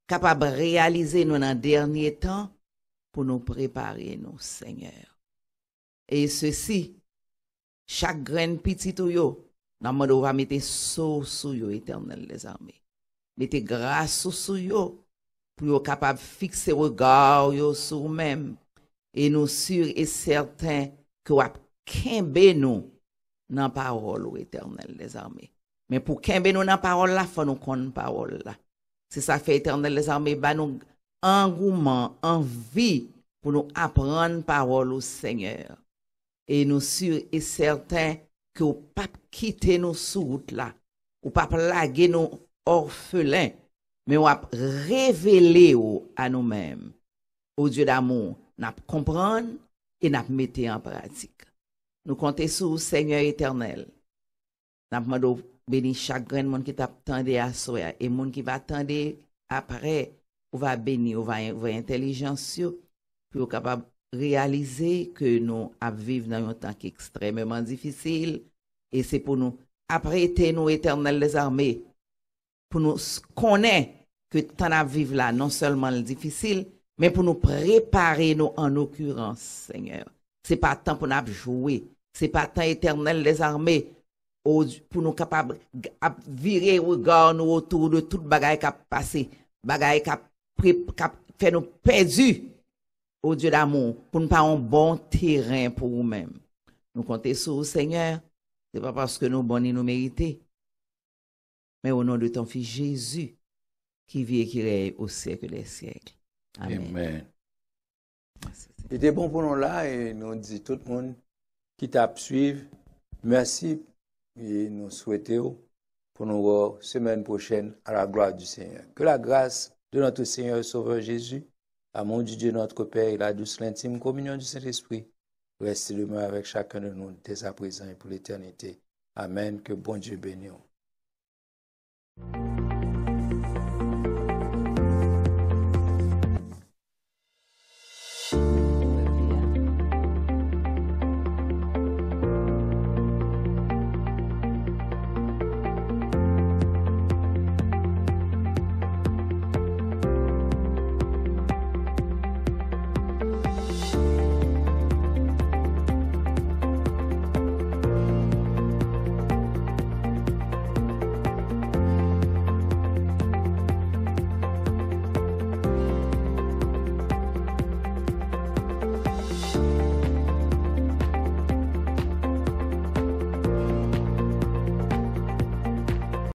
capable de réaliser nous dans le dernier temps pour nous préparer, nous, Seigneur. Et ceci, chaque graine petite ou yo, nous va mettre sous yo, Éternel des armées. Mettez grâce sous yo, pour être capable de fixer le regard sur nous-mêmes et nous sûrs et certains que vous kembe nous dans la parole éternelle des armées. Mais pour kembe nous dans la parole là, il faut nous connaître la parole là. C'est ça fait éternel des armées, bah nous engouement, envie pour nous apprendre la parole au Seigneur. Et nous sûrs et certains que vous pas quitter nous sur route là, ou pas plaguer nous orphelins. Mais on va révéler à nous-mêmes, au Dieu d'amour, nous comprendre et nous mettre en pratique. Nous comptons sur le Seigneur éternel. Nous demandons bénir chaque grand monde qui t'attendait à soi et monde qui va attendre après, on va bénir, on va avoir intelligence pour capable réaliser que nous vivons dans un temps qui est extrêmement difficile et c'est pour nous apprêter nous éternel les armées pour nous connaître que temps à vivre là, non seulement le difficile, mais pour nous préparer nous en occurrence, Seigneur. C'est pas temps pour nous jouer, c'est pas temps éternel des armées pour nous capables de virer regard nous autour de toute bagaille qui a passé, bagaille qui a fait nous perdus au Dieu d'amour, pour nous pas un bon terrain pour nous-mêmes. Nous comptons sur le Seigneur, c'est pas parce que nous bons et nous méritons, mais au nom de ton Fils Jésus, qui vit et qui règne au siècle des siècles. Amen. Amen. C'était bon pour nous là et nous dit tout le monde qui t'a suivi, merci et nous souhaitons pour nous voir semaine prochaine à la gloire du Seigneur. Que la grâce de notre Seigneur et Sauveur Jésus, l'amour du Dieu notre Père et la douce l'intime communion du Saint-Esprit reste demain avec chacun de nous dès à présent et pour l'éternité. Amen. Que bon Dieu bénisse.